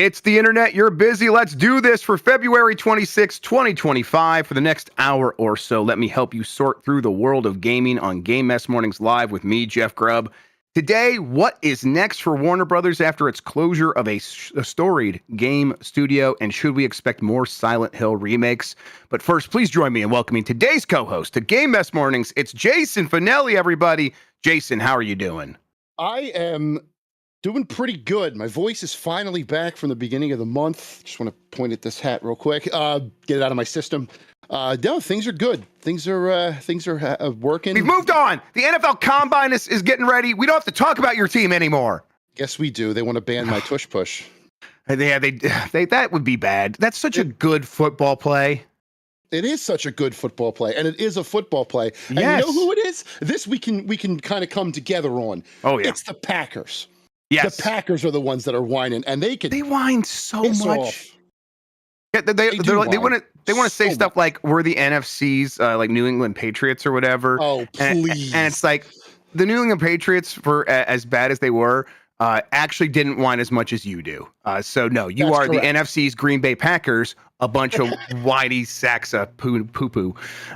It's the internet. You're busy. Let's do this for February 26, 2025. For the next hour or so, let me help you sort through the world of gaming on Game Mess Mornings Live with me, Jeff Grubb. Today, what is next for Warner Brothers after its closure of a storied game studio, and should we expect more Silent Hill remakes? But first, please join me in welcoming today's co-host to Game Mess Mornings. It's Jason Fanelli, everybody. Jason, how are you doing? I am doing pretty good. My voice is finally back from the beginning of the month. Just want to point at this hat real quick. Get it out of my system. No, things are good. Things are working. We've moved on. The NFL Combine is getting ready. We don't have to talk about your team anymore. Yes, we do. They want to ban my tush push. Yeah, they that would be bad. That's such a good football play. It is such a good football play, and it is a football play. And yes. You know who it is? This we can kind of come together on. Oh yeah, it's the Packers. Yes, the Packers are the ones that are whining, and they whine so much. Off. Yeah, they want to say so stuff like we're the NFC's like New England Patriots or whatever. Oh please! And it's like the New England Patriots, for as bad as they were, actually didn't whine as much as you do. So no, you That's are correct. The NFC's Green Bay Packers, a bunch of whitey sacks of poo-poo.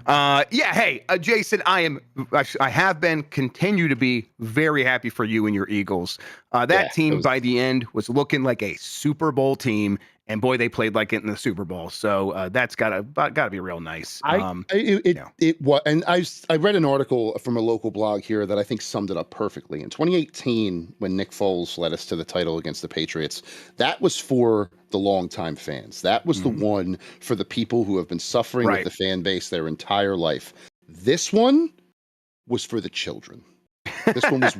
Yeah, hey, Jason, I have been, continue to be very happy for you and your Eagles. That team by the end was looking like a Super Bowl team, and boy, they played like it in the Super Bowl. So that's gotta be real nice. It was, and I read an article from a local blog here that I think summed it up perfectly. In 2018, when Nick Foles led us to the title against the Patriots, that was for the longtime fans. That was the one for the people who have been suffering with the fan base their entire life. This one was for the children. This one was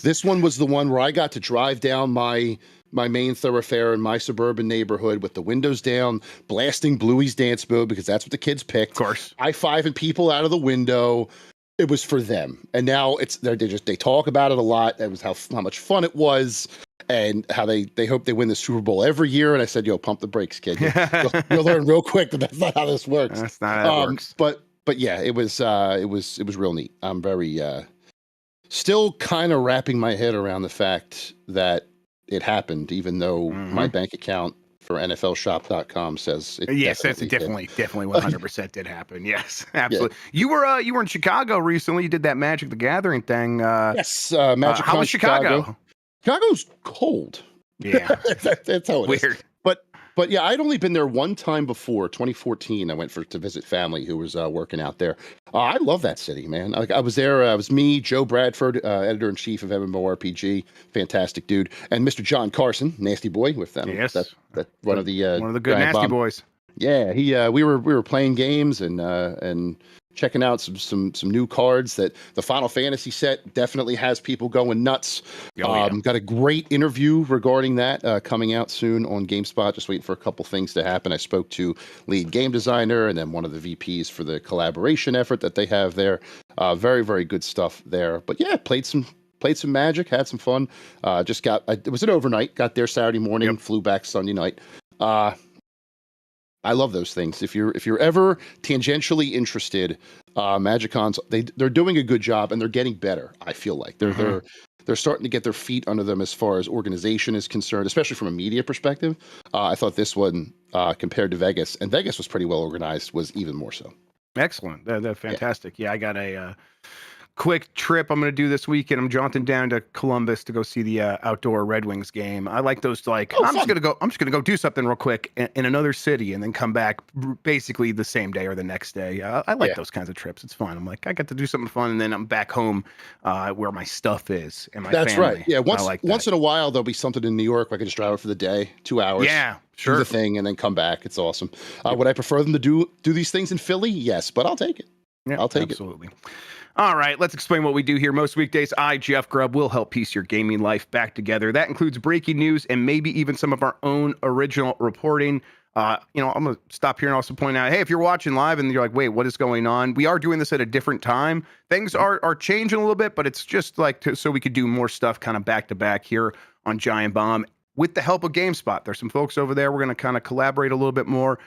This one was the one where I got to drive down my main thoroughfare in my suburban neighborhood with the windows down, blasting Bluey's Dance Mode because that's what the kids picked. Of course. High-fiving people out of the window. It was for them. And now they talk about it a lot. That was how much fun it was and how they hope they win the Super Bowl every year. And I said, pump the brakes, kid. You'll learn real quick that that's not how this works. That's not how it works. But yeah, it was real neat. I'm very still kind of wrapping my head around the fact that it happened, even though my bank account for NFLshop.com says it. Yes, that's definitely 100% did happen. Yes, absolutely. Yeah. You were in Chicago recently. You did that Magic the Gathering thing. Yes, Magic. How was Chicago? Chicago's cold. Yeah, that's how it is. Weird. But yeah, I'd only been there one time before, 2014. I went to visit family who was working out there. I love that city, man. I was there. It was me, Joe Bradford, editor-in-chief of MMORPG, fantastic dude, and Mr. John Carson, Nasty Boy, with them. Yes, that's one of the good Nasty Boys. Yeah, we were playing games and checking out some new cards. That the Final Fantasy set definitely has people going nuts. Got a great interview regarding that coming out soon on GameSpot. Just waiting for a couple things to happen. I spoke to lead game designer and then one of the VPs for the collaboration effort that they have there. Very, very good stuff there. But yeah, played some Magic, had some fun. It was an overnight. Got there Saturday morning, flew back Sunday night. I love those things. If you're ever tangentially interested, MagicCons, they're doing a good job and they're getting better. I feel like they're starting to get their feet under them as far as organization is concerned, especially from a media perspective. I thought this one, compared to Vegas, and Vegas was pretty well organized, was even more so. Excellent. That's fantastic. Yeah, I got a quick trip I'm going to do this weekend. I'm jaunting down to Columbus to go see the outdoor Red Wings game. I like those. I'm just going to go do something real quick in another city and then come back basically the same day or the next day. I like those kinds of trips. It's fun. I'm like, I got to do something fun, and then I'm back home where my stuff is and my family. That's right. Yeah. Once in a while there'll be something in New York where I can just drive it for the day, 2 hours. Yeah. Sure. Do the thing and then come back. It's awesome. Would I prefer them to do these things in Philly? Yes, but I'll take it. Yeah, I'll take it. Absolutely. All right, let's explain what we do here. Most weekdays, I, Jeff Grubb, will help piece your gaming life back together. That includes breaking news and maybe even some of our own original reporting. I'm going to stop here and also point out, hey, if you're watching live and you're like, wait, what is going on? We are doing this at a different time. Things are changing a little bit, but it's just like so we could do more stuff kind of back to back here on Giant Bomb. With the help of GameSpot, there's some folks over there. We're going to kind of collaborate a little bit more,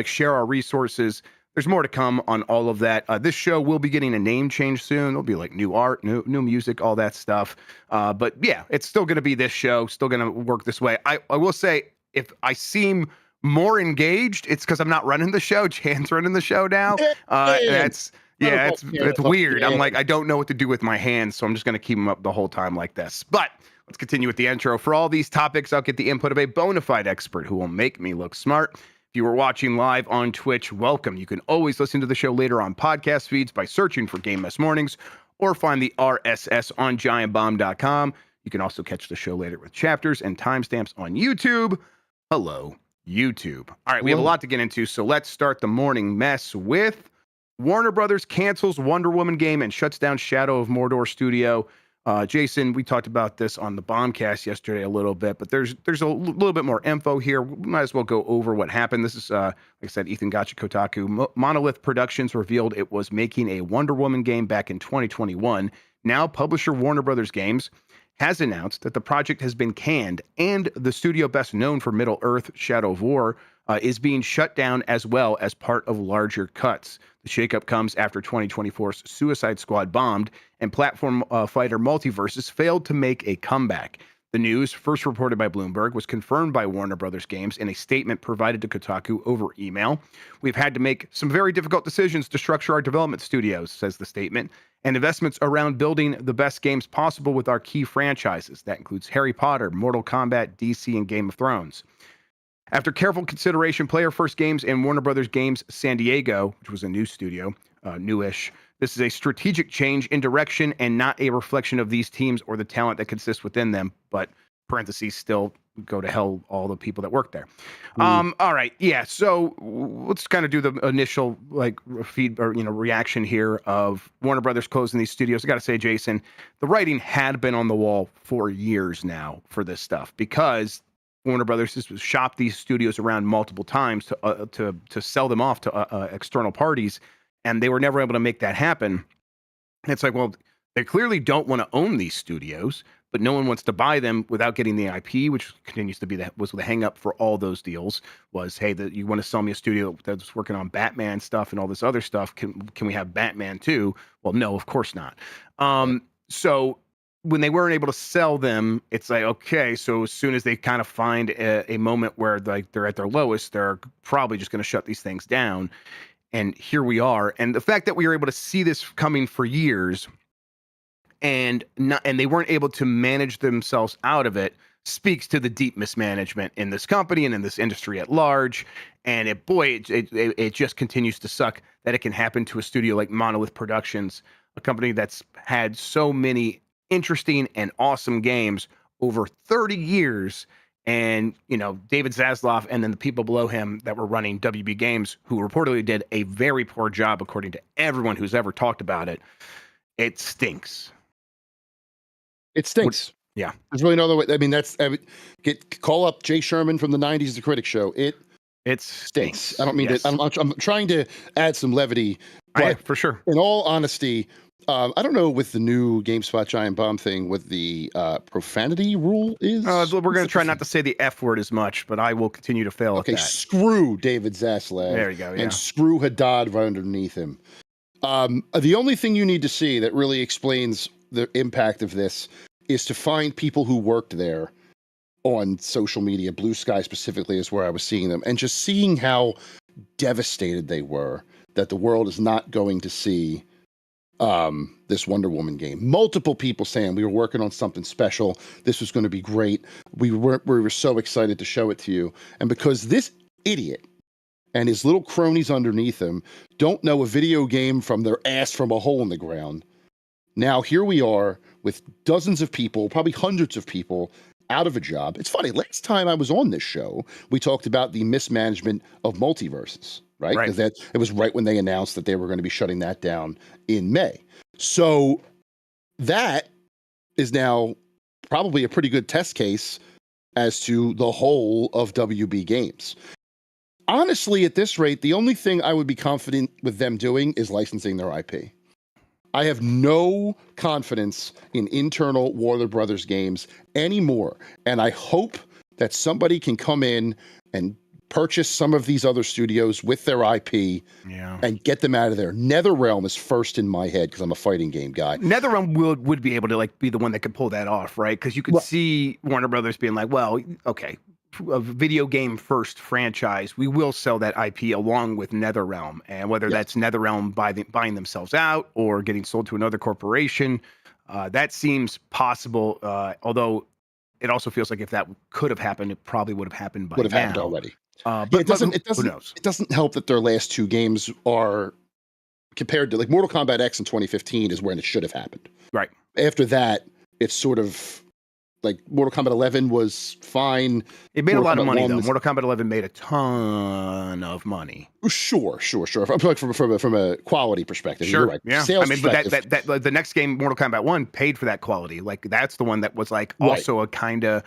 share our resources. there's more to come on all of that. This show will be getting a name change soon. There'll be like new art, new music, all that stuff. But yeah, it's still going to be this show, still going to work this way. I will say, if I seem more engaged, it's because I'm not running the show. Jan's running the show now. It's weird. I'm like, I don't know what to do with my hands, so I'm just going to keep them up the whole time like this. But let's continue with the intro. For all these topics, I'll get the input of a bona fide expert who will make me look smart. If you are watching live on Twitch, welcome. You can always listen to the show later on podcast feeds by searching for Game Mess Mornings or find the RSS on giantbomb.com. You can also catch the show later with chapters and timestamps on YouTube. Hello, YouTube. All right, we have a lot to get into, so let's start the morning mess with Warner Brothers cancels Wonder Woman game and shuts down Shadow of Mordor studio. Jason, we talked about this on the Bombcast yesterday a little bit, but there's a little bit more info here. We might as well go over what happened. This is, like I said, Ethan Gotcha, Kotaku. Monolith Productions revealed it was making a Wonder Woman game back in 2021. Now, publisher Warner Brothers Games has announced that the project has been canned, and the studio best known for Middle-earth: Shadow of War is being shut down as well as part of larger cuts. The shakeup comes after 2024's Suicide Squad bombed and platform fighter Multiverses failed to make a comeback. The news, first reported by Bloomberg, was confirmed by Warner Brothers Games in a statement provided to Kotaku over email. We've had to make some very difficult decisions to structure our development studios, says the statement, and investments around building the best games possible with our key franchises. That includes Harry Potter, Mortal Kombat, DC, and Game of Thrones. After careful consideration, Player First Games and Warner Brothers Games San Diego, which was a new studio, newish, this is a strategic change in direction and not a reflection of these teams or the talent that consists within them, but parentheses still go to hell all the people that work there. All right, yeah, so let's kind of do the initial feed or reaction here of Warner Brothers closing these studios. I got to say, Jason, the writing had been on the wall for years now for this stuff, because Warner Brothers has shopped these studios around multiple times to sell them off to external parties, and they were never able to make that happen. And it's like, well, they clearly don't want to own these studios, but no one wants to buy them without getting the IP, which continues to be was the hang up for all those deals. Was, hey, you want to sell me a studio that's working on Batman stuff and all this other stuff? Can we have Batman too? Well, no, of course not. So when they weren't able to sell them, it's like, okay, so as soon as they kind of find a moment where they're at their lowest, they're probably just going to shut these things down. And here we are. And the fact that we were able to see this coming for years and they weren't able to manage themselves out of it speaks to the deep mismanagement in this company and in this industry at large. And it just continues to suck that it can happen to a studio like Monolith Productions, a company that's had so many interesting and awesome games over 30 years. And, David Zaslav and then the people below him that were running WB Games, who reportedly did a very poor job, according to everyone who's ever talked about it. It stinks. It stinks. Yeah. There's really no other way. I mean, call up Jay Sherman from the 90s, The Critic Show. It stinks. I don't mean to, I'm trying to add some levity. But for sure. In all honesty, I don't know with the new GameSpot Giant Bomb thing what the profanity rule is. We're going to try not to say the F word as much, but I will continue to fail at that. Screw David Zaslav. There you go. Yeah. And screw Haddad right underneath him. The only thing you need to see that really explains the impact of this is to find people who worked there on social media. Blue Sky specifically is where I was seeing them, and just seeing how devastated they were that the world is not going to see this Wonder Woman game. Multiple people saying we were working on something special. This was going to be great. We were so excited to show it to you. And because this idiot and his little cronies underneath him don't know a video game from their ass from a hole in the ground, now here we are with dozens of people, probably hundreds of people out of a job. It's funny, last time I was on this show, we talked about the mismanagement of Multiverses, right? Because it was right when they announced that they were going to be shutting that down in May. So that is now probably a pretty good test case as to the whole of WB Games. Honestly, at this rate, the only thing I would be confident with them doing is licensing their IP. I have no confidence in internal Warner Brothers Games anymore. And I hope that somebody can come in and purchase some of these other studios with their IP and get them out of there. NetherRealm is first in my head because I'm a fighting game guy. NetherRealm would be able to like be the one that could pull that off, right? Because you could see Warner Brothers being like, well, okay, a video game first franchise, we will sell that IP along with NetherRealm, and whether that's NetherRealm buying themselves out or getting sold to another corporation, that seems possible. Although it also feels like if that could have happened, it probably would have happened by now. Happened already. But who knows? It doesn't help that their last two games are compared to like Mortal Kombat X in 2015 is when it should have happened. Right. After that, it's sort of like Mortal Kombat 11 was fine. It made a lot of money though. Mortal Kombat 11 made a ton of money. Sure. From a quality perspective. Sure. You're right. Yeah. Sales but that the next game, Mortal Kombat 1, paid for that quality. Like that's the one that was like also a kind of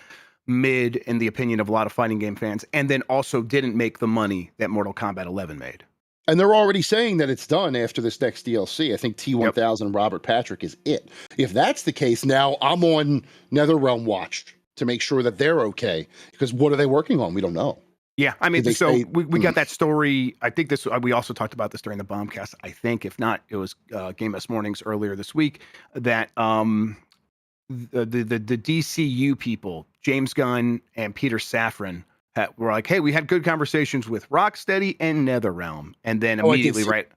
mid in the opinion of a lot of fighting game fans, and then also didn't make the money that Mortal Kombat 11 made. And they're already saying that it's done after this next DLC. I think T1000 Robert Patrick is it. If that's the case, now I'm on NetherRealm watch to make sure that they're okay. Because what are they working on? We don't know. Yeah, I mean, so we got that story. I think we also talked about this during the Bombcast. I think, if not, it was Game S Mornings earlier this week that the DCU people, James Gunn and Peter Safran, were like, hey, we had good conversations with Rocksteady and NetherRealm, and then immediately right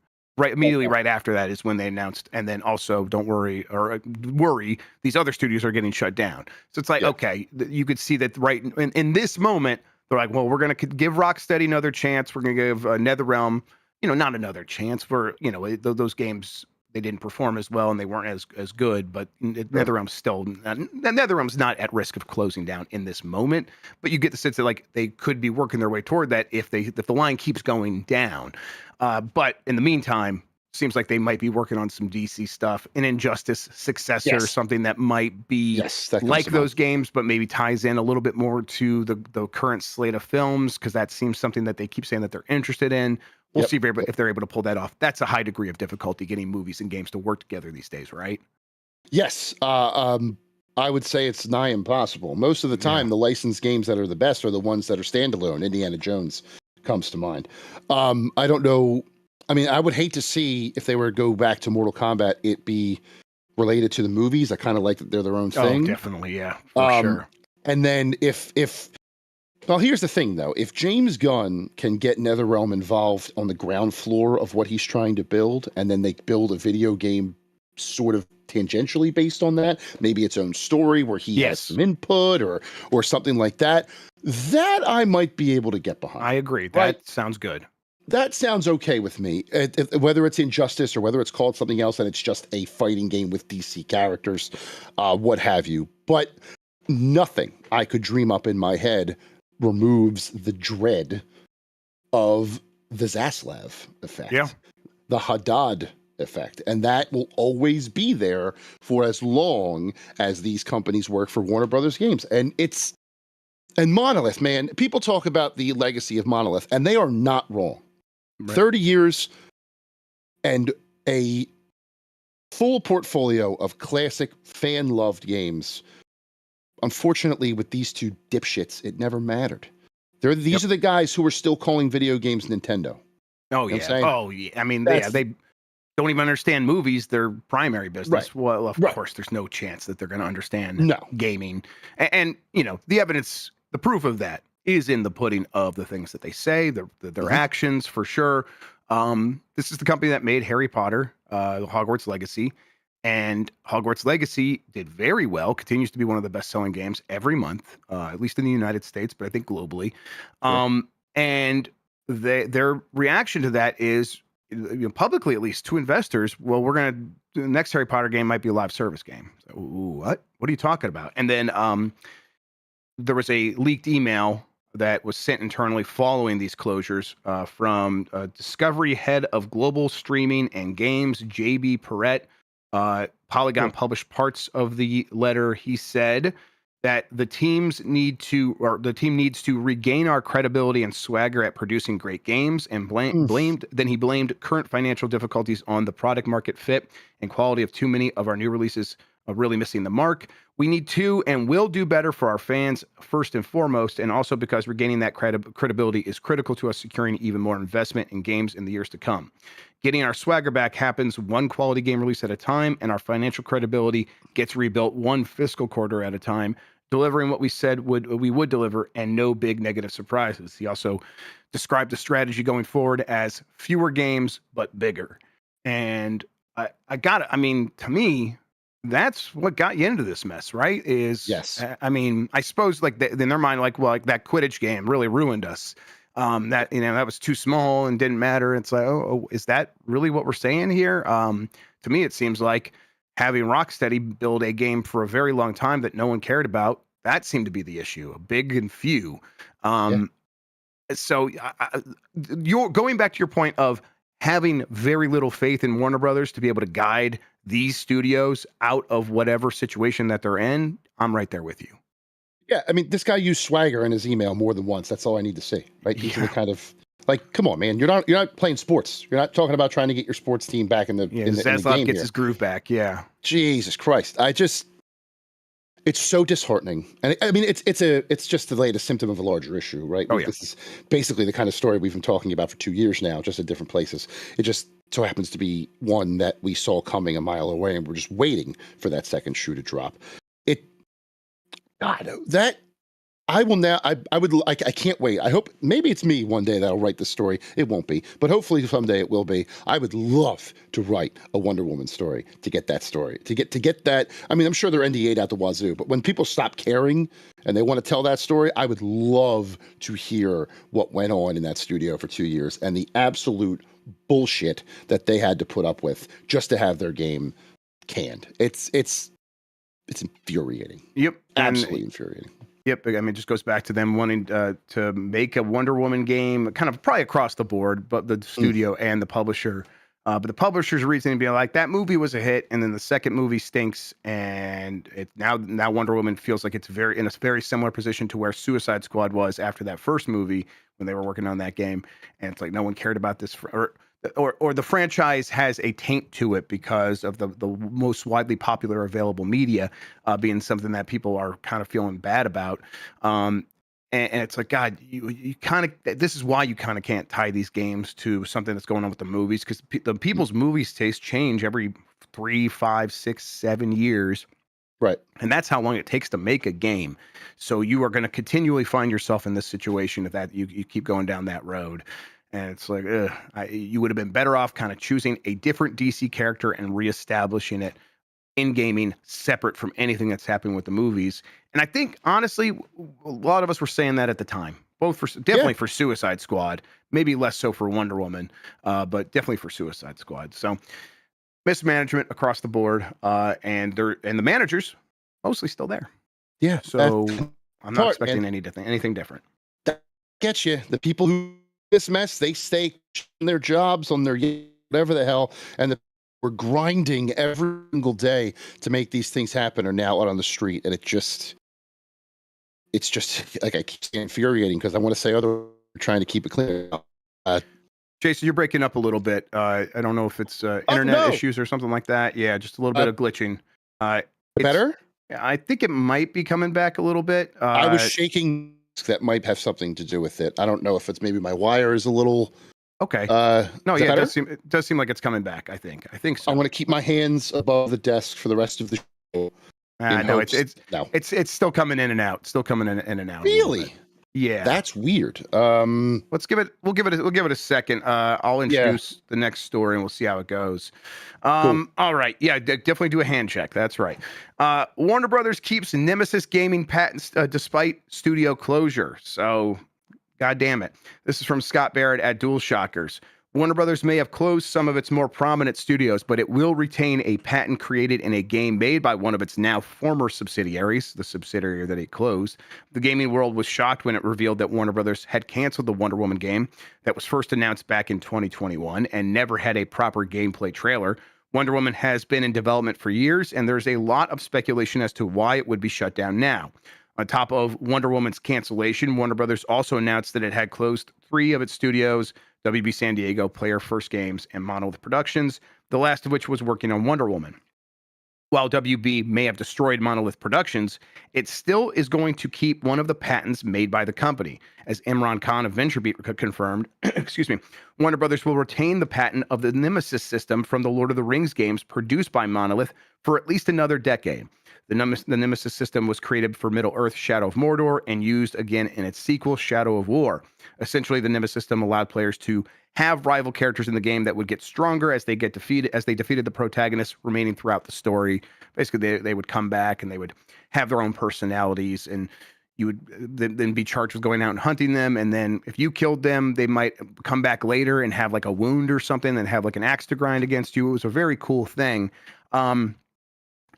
after that is when they announced, and then also don't worry these other studios are getting shut down. So it's like, okay, you could see that right in this moment, they're like, well, we're going to give Rocksteady another chance. We're going to give NetherRealm, not another chance. Those games, they didn't perform as well and they weren't as good, but NetherRealm's not at risk of closing down in this moment. But you get the sense that like they could be working their way toward that if the line keeps going down. But in the meantime, seems like they might be working on some DC stuff, an Injustice successor, something that might be like those games, but maybe ties in a little bit more to the current slate of films, because that seems something that they keep saying that they're interested in. We'll see if they're able to pull that off. That's a high degree of difficulty, getting movies and games to work together these days, right? Yes. I would say it's nigh impossible. Most of the time, the licensed games that are the best are the ones that are standalone. Indiana Jones comes to mind. I don't know. I mean, I would hate to see, if they were to go back to Mortal Kombat, it be related to the movies. I kind of like that they're their own thing. Oh, definitely, yeah, for sure. And then well, here's the thing, though. If James Gunn can get NetherRealm involved on the ground floor of what he's trying to build, and then they build a video game sort of tangentially based on that, maybe its own story where he has some input or something like that, that I might be able to get behind. I agree. That sounds good. That sounds okay with me. Whether it's Injustice or whether it's called something else and it's just a fighting game with DC characters, what have you. But nothing I could dream up in my head removes the dread of the Zaslav effect, the Haddad effect. And that will always be there for as long as these companies work for Warner Brothers Games. And Monolith, man, people talk about the legacy of Monolith, and they are not wrong. Right. 30 years and a full portfolio of classic fan-loved games. Unfortunately, with these two dipshits, it never mattered. These are the guys who are still calling video games Nintendo. Oh, yeah. I mean, they don't even understand movies, their primary business. Right. Well, of course, there's no chance that they're going to understand gaming. And, the evidence, the proof of that is in the pudding of the things that they say, their actions, for sure. This is the company that made Harry Potter, Hogwarts Legacy. And Hogwarts Legacy did very well, continues to be one of the best-selling games every month, at least in the United States, but I think globally. And their reaction to that is, publicly at least, to investors, well, the next Harry Potter game might be a live service game. So, what? What are you talking about? And then there was a leaked email that was sent internally following these closures from Discovery Head of Global Streaming and Games, J.B. Perrett. Polygon published parts of the letter. He said that the team needs to regain our credibility and swagger at producing great games, and he blamed current financial difficulties on the product market fit and quality of too many of our new releases really missing the mark. We need to and will do better for our fans first and foremost, and also because regaining that credibility is critical to us securing even more investment in games in the years to come. Getting our swagger back happens one quality game release at a time, and our financial credibility gets rebuilt one fiscal quarter at a time, delivering what we said we would deliver and no big negative surprises. He also described the strategy going forward as fewer games but bigger. And I got it. I mean, to me, that's what got you into this mess, right? Yes. I mean, I suppose like in their mind, like, well, like that Quidditch game really ruined us. That that was too small and didn't matter. It's like, oh, is that really what we're saying here? To me, it seems like having Rocksteady build a game for a very long time that no one cared about. That seemed to be the issue, a big and few. Yeah. So you're going back to your point of having very little faith in Warner Brothers to be able to guide these studios out of whatever situation that they're in. I'm right there with you. Yeah, I mean, this guy used swagger in his email more than once. That's all I need to see, right? These are the kind of like, come on, man. You're not playing sports. You're not talking about trying to get your sports team back in the Zaslav game gets here. his groove back. Yeah. Jesus Christ, it's so disheartening, and I mean, it's just the latest symptom of a larger issue, right? Oh, yeah. This is basically the kind of story we've been talking about for 2 years now, just at different places. It just so happens to be one that we saw coming a mile away, and we're just waiting for that second shoe to drop. God, that I will now. I can't wait. I hope maybe it's me one day that'll write this story. It won't be, but hopefully someday it will be. I would love to write a Wonder Woman story to get that story to get that. I mean, I'm sure they're NDA'd out the wazoo, but when people stop caring and they want to tell that story, I would love to hear what went on in that studio for 2 years and the absolute bullshit that they had to put up with just to have their game canned. It's infuriating. Yep. Absolutely infuriating. Yep. I mean, it just goes back to them wanting to make a Wonder Woman game, kind of probably across the board, but the studio and the publisher. But the publisher's reasoning being like, that movie was a hit, and then the second movie stinks, and now Wonder Woman feels like it's in a very similar position to where Suicide Squad was after that first movie when they were working on that game, and it's like no one cared about this, or the franchise has a taint to it because of the most widely popular available media being something that people are kind of feeling bad about. And it's like, God, you kind of, this is why you kind of can't tie these games to something that's going on with the movies, because the people's movies taste change every 3, 5, 6, 7 years. Right. And that's how long it takes to make a game. So you are going to continually find yourself in this situation if that you keep going down that road. And it's like, you would have been better off kind of choosing a different DC character and reestablishing it in gaming separate from anything that's happening with the movies. And I think, honestly, a lot of us were saying that at the time, definitely for Suicide Squad, maybe less so for Wonder Woman, but definitely for Suicide Squad. So mismanagement across the board, and the managers mostly still there. Yeah. So I'm not expecting anything different. That gets you. The people who this mess, they stay in their jobs on their whatever the hell, and we're grinding every single day to make these things happen are now out on the street, and it's just like I keep saying infuriating because I want to say we're trying to keep it clean. Jason, you're breaking up a little bit. I don't know if it's internet issues or something like that. Yeah, just a little bit of glitching. Better? I think it might be coming back a little bit. I was shaking. That might have something to do with it. I don't know if it's maybe my wire is a little okay. No, yeah, it does seem like it's coming back. I think so. I want to keep my hands above the desk for the rest of the show. No, it's still coming in and out. Still coming in and out. Really? Yeah. That's weird. We'll give it a second. I'll introduce the next story and we'll see how it goes. Cool. All right. Yeah, definitely do a hand check. That's right. Warner Brothers keeps Nemesis gaming patents despite studio closure. So, God damn it. This is from Scott Barrett at DualShockers. Warner Brothers may have closed some of its more prominent studios, but it will retain a patent created in a game made by one of its now former subsidiaries, the subsidiary that it closed. The gaming world was shocked when it revealed that Warner Brothers had canceled the Wonder Woman game that was first announced back in 2021 and never had a proper gameplay trailer. Wonder Woman has been in development for years, and there's a lot of speculation as to why it would be shut down now. On top of Wonder Woman's cancellation, Warner Brothers also announced that it had closed 3 of its studios, WB San Diego, Player First Games, and Monolith Productions, the last of which was working on Wonder Woman. while WB may have destroyed Monolith Productions, it still is going to keep one of the patents made by the company. As Imran Khan of VentureBeat confirmed, excuse me, Warner Brothers will retain the patent of the Nemesis system from the Lord of the Rings games produced by Monolith for at least another decade. The Nemesis system was created for Middle-earth Shadow of Mordor and used again in its sequel, Shadow of War. Essentially, the Nemesis system allowed players to have rival characters in the game that would get stronger as they defeated the protagonists remaining throughout the story. Basically, they would come back and they would have their own personalities, and you would then be charged with going out and hunting them. And then if you killed them, they might come back later and have like a wound or something and have like an axe to grind against you. It was a very cool thing.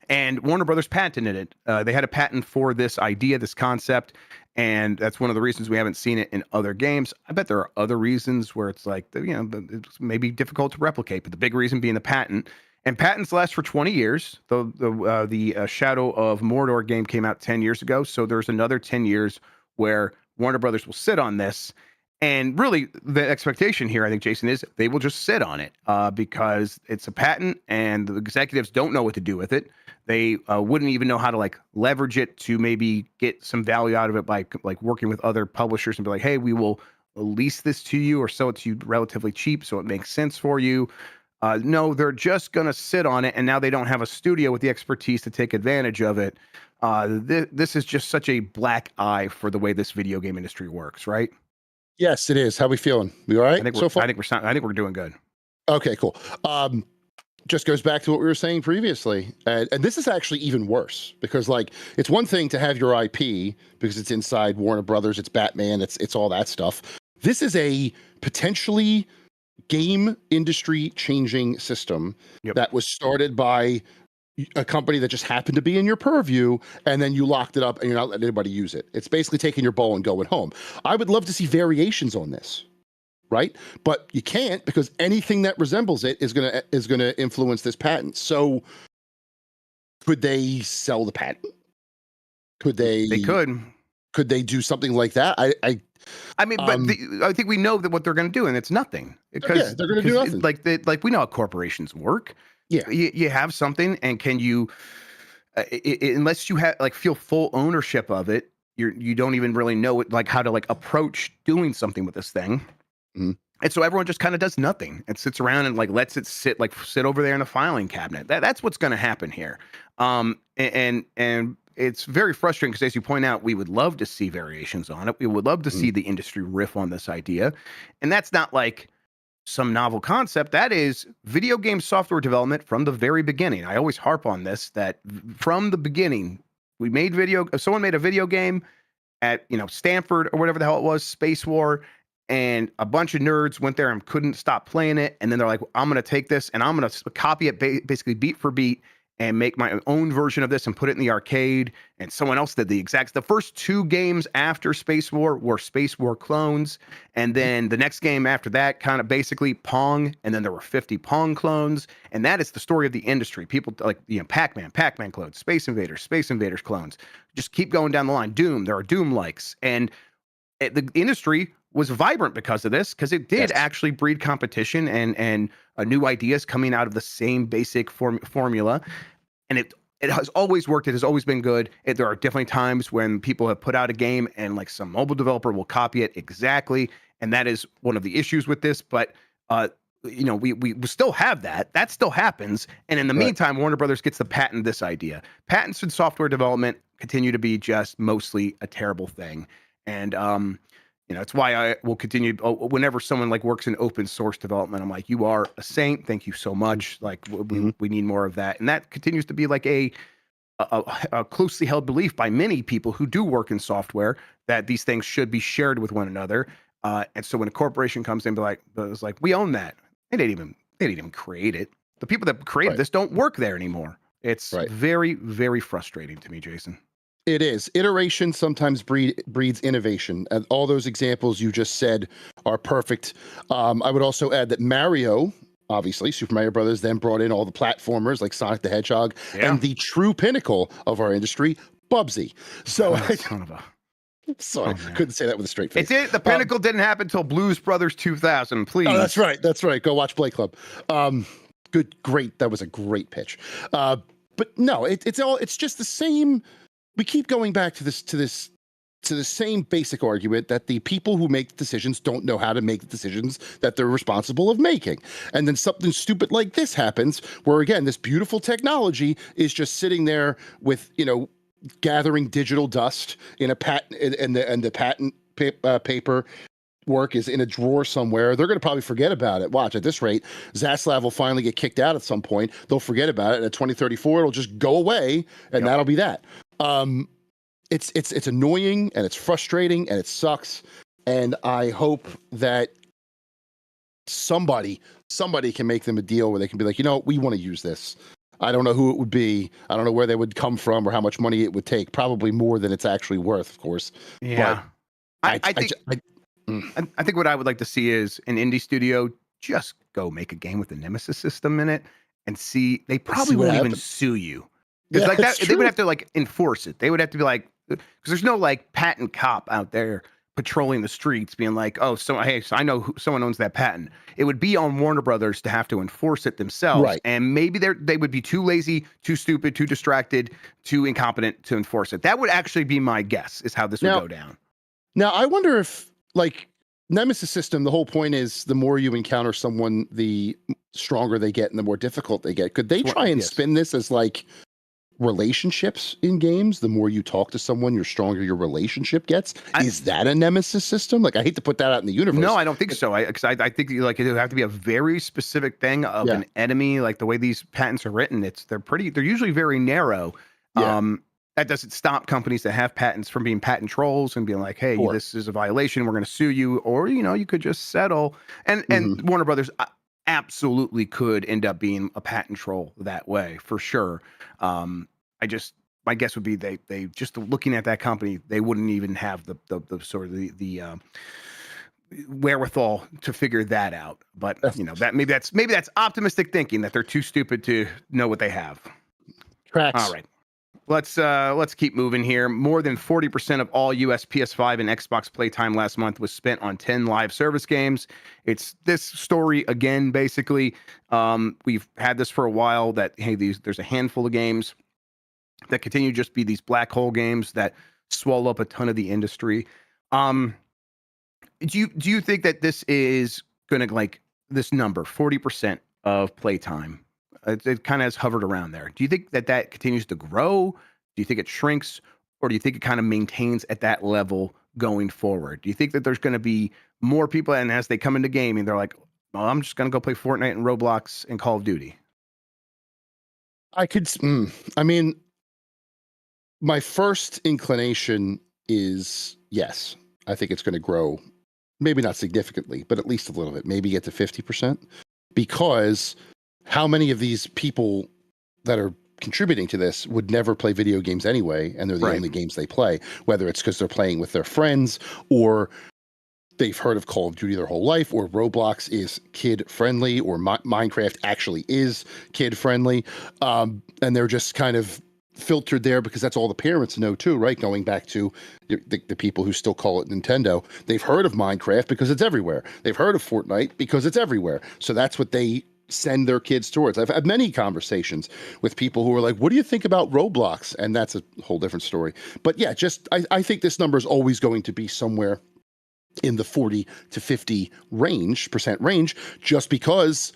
And Warner Brothers patented it. They had a patent for this idea, this concept, and that's one of the reasons we haven't seen it in other games. I bet there are other reasons where it's like, it's maybe difficult to replicate, but the big reason being the patent. And patents last for 20 years. The Shadow of Mordor game came out 10 years ago, so there's another 10 years where Warner Brothers will sit on this. And really, the expectation here, I think, Jason, is they will just sit on it because it's a patent and the executives don't know what to do with it. They wouldn't even know how to like leverage it to maybe get some value out of it by like working with other publishers and be like, hey, we will lease this to you or sell it to you relatively cheap so it makes sense for you. No, they're just going to sit on it, and now they don't have a studio with the expertise to take advantage of it. This is just such a black eye for the way this video game industry works, right? Yes, it is. How we feeling? We all right so far? I think we're doing good. Okay, cool. Just goes back to what we were saying previously. And this is actually even worse because like, it's one thing to have your IP because it's inside Warner Brothers, it's Batman, it's all that stuff. This is a potentially game industry changing system that was started by a company that just happened to be in your purview, and then you locked it up and you're not letting anybody use it. It's basically taking your bow and going home. I would love to see variations on this, right? But you can't because anything that resembles it is gonna influence this patent. So could they sell the patent? Could they? They could. Could they do something like that? I mean, but I think we know that what they're going to do, and it's nothing. Because they're going to do nothing. Like we know how corporations work. Yeah, you have something, and can you, unless you have like feel full ownership of it, you don't even really know it, like how to like approach doing something with this thing. Mm-hmm. And so everyone just kind of does nothing and sits around and like lets it sit over there in a filing cabinet. That's what's going to happen here. And it's very frustrating because, as you point out, we would love to see variations on it. We would love to see the industry riff on this idea. And that's not like some novel concept. That is video game software development from the very beginning. I always harp on this, that from the beginning, if someone made a video game at, Stanford or whatever the hell it was, Space War, and a bunch of nerds went there and couldn't stop playing it. And then they're like, I'm going to take this and I'm going to copy it basically beat for beat and make my own version of this and put it in the arcade. And someone else did the first two games after Space War were Space War clones. And then the next game after that, kind of basically Pong. And then there were 50 Pong clones. And that is the story of the industry. People like, Pac-Man clones, Space Invaders clones. Just keep going down the line. Doom, there are Doom likes. And the industry was vibrant because of this, because it did actually breed competition and new ideas coming out of the same basic formula. And it has always worked. It has always been good. There are definitely times when people have put out a game and like some mobile developer will copy it exactly. And that is one of the issues with this. But, we still have that. That still happens. And in the meantime, Warner Brothers gets to patent this idea. Patents in software development continue to be just mostly a terrible thing. And, it's why I will continue. Whenever someone like works in open source development, I'm like, you are a saint. Thank you so much. Like we need more of that. And that continues to be like a closely held belief by many people who do work in software, that these things should be shared with one another. And so when a corporation comes in, it's like, we own that. They didn't even create it. The people that created this don't work there anymore. It's very, very frustrating to me, Jason. It is. Iteration sometimes breeds innovation. And all those examples you just said are perfect. I would also add that Mario, obviously, Super Mario Brothers, then brought in all the platformers like Sonic the Hedgehog and the true pinnacle of our industry, Bubsy. So, sorry, couldn't say that with a straight face. The pinnacle didn't happen until Blues Brothers 2000, please. Oh, that's right. Go watch Play Club. Great. That was a great pitch. but no, it's just the same. We keep going back to the same basic argument that the people who make the decisions don't know how to make the decisions that they're responsible of making. And then something stupid like this happens, where again, this beautiful technology is just sitting there with, gathering digital dust in a patent, and the patent paper work is in a drawer somewhere. They're going to probably forget about it. Watch, at this rate, Zaslav will finally get kicked out at some point. They'll forget about it. And at 2034, it'll just go away, and that'll be that. It's annoying, and it's frustrating, and it sucks. And I hope that somebody can make them a deal where they can be like, we want to use this. I don't know who it would be. I don't know where they would come from or how much money it would take. Probably more than it's actually worth, of course. Yeah. But I think what I would like to see is an indie studio just go make a game with the Nemesis system in it and see. They probably won't even sue you. Because like that, they would have to like enforce it. They would have to be like, because there's no like patent cop out there patrolling the streets being like, oh, so I know someone owns that patent. It would be on Warner Brothers to have to enforce it themselves. Right. And maybe they would be too lazy, too stupid, too distracted, too incompetent to enforce it. That would actually be my guess is how this would go down. Now, I wonder if like Nemesis system, the whole point is the more you encounter someone, the stronger they get and the more difficult they get. Could they try and spin this as like relationships in games? The more you talk to someone, the stronger your relationship gets. Is that a Nemesis system? Like, I hate to put that out in the universe. No, I don't think so. I think like it would have to be a very specific thing of an enemy. Like the way these patents are written, they're usually very narrow. Yeah. That doesn't stop companies that have patents from being patent trolls and being like, hey, this is a violation, we're going to sue you. Or, you could just settle. And Warner Brothers absolutely could end up being a patent troll that way, for sure. My guess would be they just looking at that company, they wouldn't even have the sort of the wherewithal to figure that out. But, that maybe that's optimistic thinking that they're too stupid to know what they have. Tracks. All right. Let's keep moving here. More than 40% of all US PS5 and Xbox playtime last month was spent on 10 live service games. It's this story again, basically. We've had this for a while that, hey, there's a handful of games that continue to just be these black hole games that swallow up a ton of the industry. Do you think that this is going to, like, this number, 40% of playtime, it kind of has hovered around there? Do you think that continues to grow? Do you think it shrinks? Or do you think it kind of maintains at that level going forward? Do you think that there's going to be more people, and as they come into gaming, they're like, well, I'm just going to go play Fortnite and Roblox and Call of Duty? My first inclination is yes. I think it's going to grow, maybe not significantly, but at least a little bit, maybe get to 50%. Because how many of these people that are contributing to this would never play video games anyway, and they're the only games they play, whether it's because they're playing with their friends, or they've heard of Call of Duty their whole life, or Roblox is kid-friendly, or Minecraft actually is kid-friendly, and they're just kind of filtered there because that's all the parents know too, right? Going back to the people who still call it Nintendo, they've heard of Minecraft because it's everywhere. They've heard of Fortnite because it's everywhere. So that's what they send their kids towards. I've had many conversations with people who are like, what do you think about Roblox? And that's a whole different story. But yeah, I think this number is always going to be somewhere in the 40 to 50% range, just because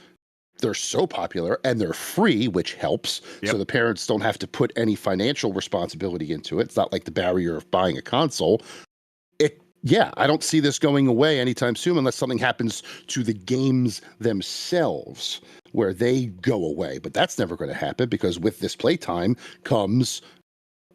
they're so popular and they're free, which helps. Yep. So the parents don't have to put any financial responsibility into it. It's not like the barrier of buying a console. I don't see this going away anytime soon unless something happens to the games themselves where they go away. But that's never going to happen because with this playtime comes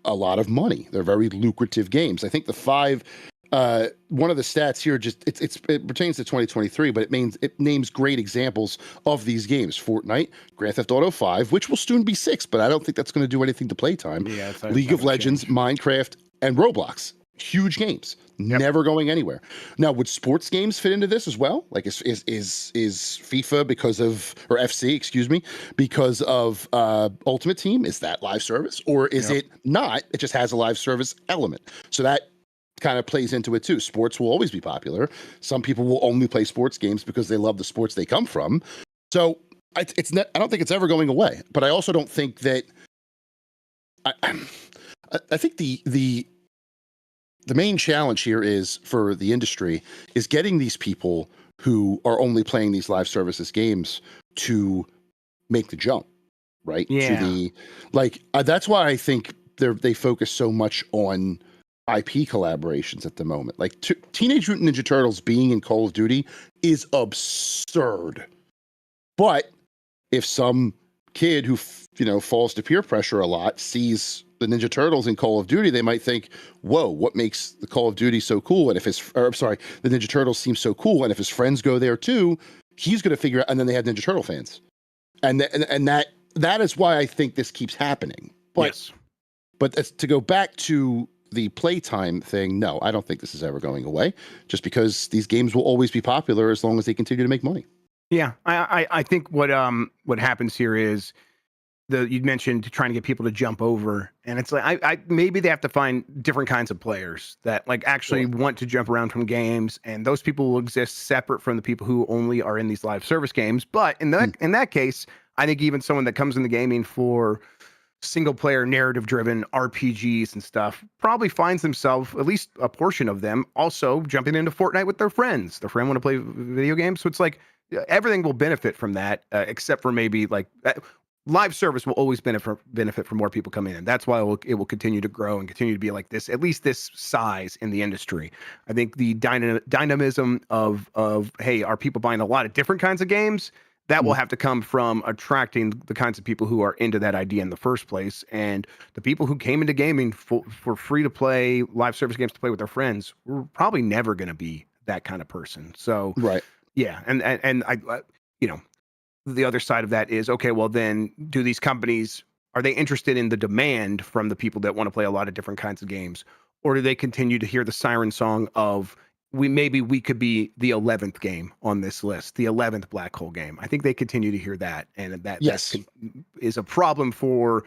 a lot of money. They're very lucrative games. I think one of the stats here, it pertains to 2023, but it names great examples of these games. Fortnite, Grand Theft Auto 5, which will soon be 6, but I don't think that's going to do anything to playtime. Yeah, League of Legends, Minecraft, and Roblox. Huge games, never going anywhere. Now, would sports games fit into this as well? Like, is FIFA or FC, excuse me, because of Ultimate Team? Is that live service, or is it not? It just has a live service element. So that kind of plays into it too. Sports will always be popular. Some people will only play sports games because they love the sports they come from. So I don't think it's ever going away. But I also don't think that I think the main challenge here is for the industry is getting these people who are only playing these live services games to make the jump, right? Yeah. To the that's why I think they focus so much on IP collaborations at the moment. Like Teenage Mutant Ninja Turtles being in Call of Duty is absurd. But if some kid who falls to peer pressure a lot sees the Ninja Turtles in Call of Duty, they might think, "Whoa, what makes the Call of Duty so cool?" And if the Ninja Turtles seem so cool, and if his friends go there too, he's going to figure out. And then they have Ninja Turtle fans, and that is why I think this keeps happening. But Yes. But to go back to the playtime thing, no, I don't think this is ever going away. Just because these games will always be popular as long as they continue to make money. Yeah, I think what happens here is you mentioned trying to get people to jump over, and it's like I maybe they have to find different kinds of players that like actually want to jump around from games, and those people will exist separate from the people who only are in these live service games. But in that case, I think even someone that comes in the gaming for single player narrative driven RPGs and stuff probably finds themselves, at least a portion of them, also jumping into Fortnite with their friends. Their friend want to play video games, so it's like everything will benefit from that, except for maybe like live service will always benefit from more people coming in. That's why it will continue to grow and continue to be like this, at least this size in the industry. I think the dynamism of hey, are people buying a lot of different kinds of games? That will have to come from attracting the kinds of people who are into that idea in the first place. And the people who came into gaming for free to play live service games to play with their friends were probably never going to be that kind of person. So, right. Yeah. And I the other side of that is, okay, well then do these companies, are they interested in the demand from the people that want to play a lot of different kinds of games? Or do they continue to hear the siren song of, we could be the 11th game on this list, the 11th black hole game? I think they continue to hear that, and that is a problem for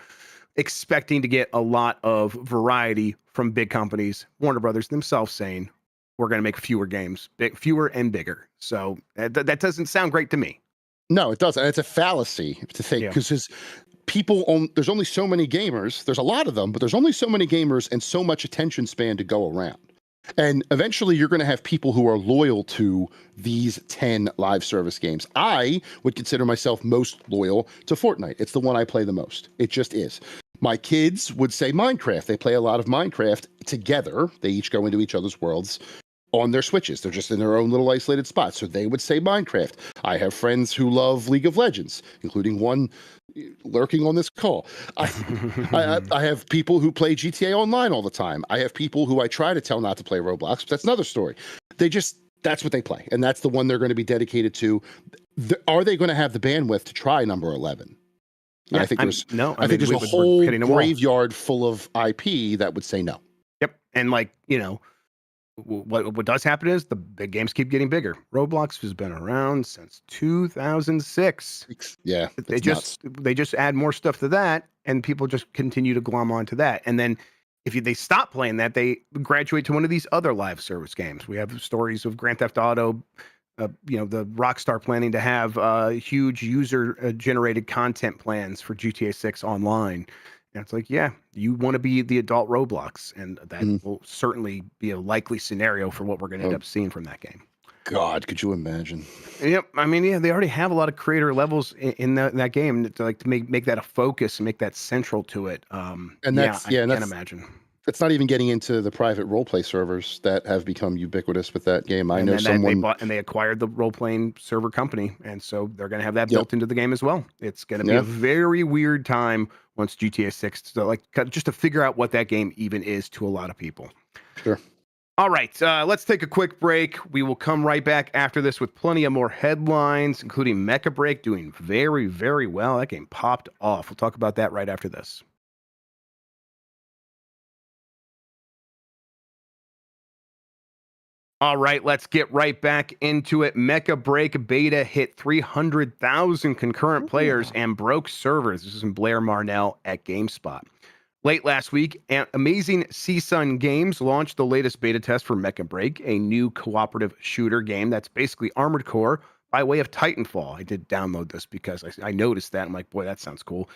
expecting to get a lot of variety from big companies. Warner Brothers themselves saying we're going to make fewer games, fewer and bigger. So that doesn't sound great to me. No, it doesn't. it's a fallacy to think because there's only so many gamers. There's a lot of them, but there's only so many gamers and so much attention span to go around. And eventually you're going to have people who are loyal to these 10 live service games. I would consider myself most loyal to Fortnite. It's the one I play the most. It just is. My kids would say Minecraft. They play a lot of Minecraft together. They each go into each other's worlds on their Switches. They're just in their own little isolated spots. So they would say Minecraft. I have friends who love League of Legends, including one lurking on this call. I have people who play GTA Online all the time. I have people who I try to tell not to play Roblox, but that's another story. That's what they play. And that's the one they're going to be dedicated to. Are they going to have the bandwidth to try number 11? Yeah, I think there's a we're whole hitting a wall. graveyard full of IP that would say no. Yep. And what does happen is the big games keep getting bigger. Roblox has been around since 2006. Yeah, they just add more stuff to that, and people just continue to glom onto that. And then if they stop playing that, they graduate to one of these other live service games. We have stories of Grand Theft Auto, the Rockstar planning to have huge user generated content plans for GTA 6 online. And it's like, yeah, you want to be the adult Roblox, and that will certainly be a likely scenario for what we're going to end up seeing from that game. God, could you imagine? Yep. I mean, yeah, they already have a lot of creator levels in that game to make that a focus and make that central to it. I can't imagine. It's not even getting into the private roleplay servers that have become ubiquitous with that game. I know someone they acquired the role-playing server company, and so they're going to have that built into the game as well. It's going to be a very weird time once GTA 6 just to figure out what that game even is to a lot of people. Sure. All right, let's take a quick break. We will come right back after this with plenty of more headlines, including Mecha Break doing very, very well. That game popped off. We'll talk about that right after this. All right, let's get right back into it. Mecha Break beta hit 300,000 concurrent players and broke servers. This is from Blair Marnell at GameSpot. Late last week, Amazing CSUN Games launched the latest beta test for Mecha Break, a new cooperative shooter game that's basically Armored Core by way of Titanfall. I did download this because I noticed that. I'm like, boy, that sounds cool.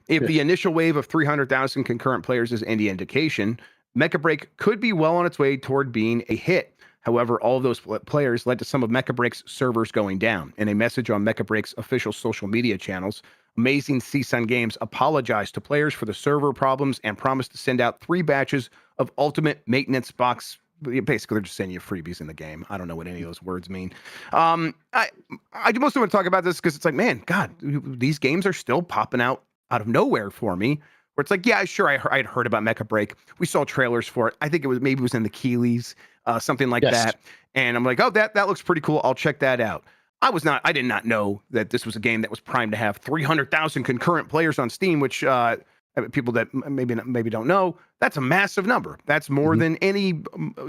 If the initial wave of 300,000 concurrent players is any indication, Mecha Break could be well on its way toward being a hit. However, all of those players led to some of Mecha Break's servers going down. In a message on Mecha Break's official social media channels, Amazing CSUN Games apologized to players for the server problems and promised to send out 3 batches of Ultimate Maintenance Box. Basically, they're just sending you freebies in the game. I don't know what any of those words mean. I mostly want to talk about this because it's like, man, God, these games are still popping out of nowhere for me. Where it's like, yeah, sure, I'd heard about Mecha Break. We saw trailers for it. I think maybe it was in the Keeleys, something like that. And I'm like, oh, that looks pretty cool. I'll check that out. I did not know that this was a game that was primed to have 300,000 concurrent players on Steam, which people that maybe don't know, that's a massive number. That's more than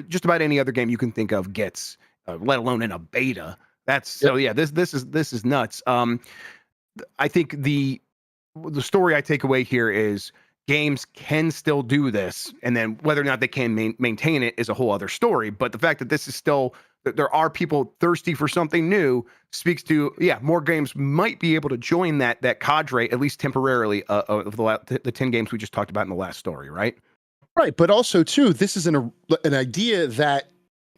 just about any other game you can think of gets, let alone in a beta. So yeah, this is nuts. I think the story I take away here is games can still do this, and then whether or not they can maintain it is a whole other story. But the fact that this is still, that there are people thirsty for something new speaks to, yeah, more games might be able to join that cadre, at least temporarily, of the 10 games we just talked about in the last story, right? Right, but also too, this is an idea that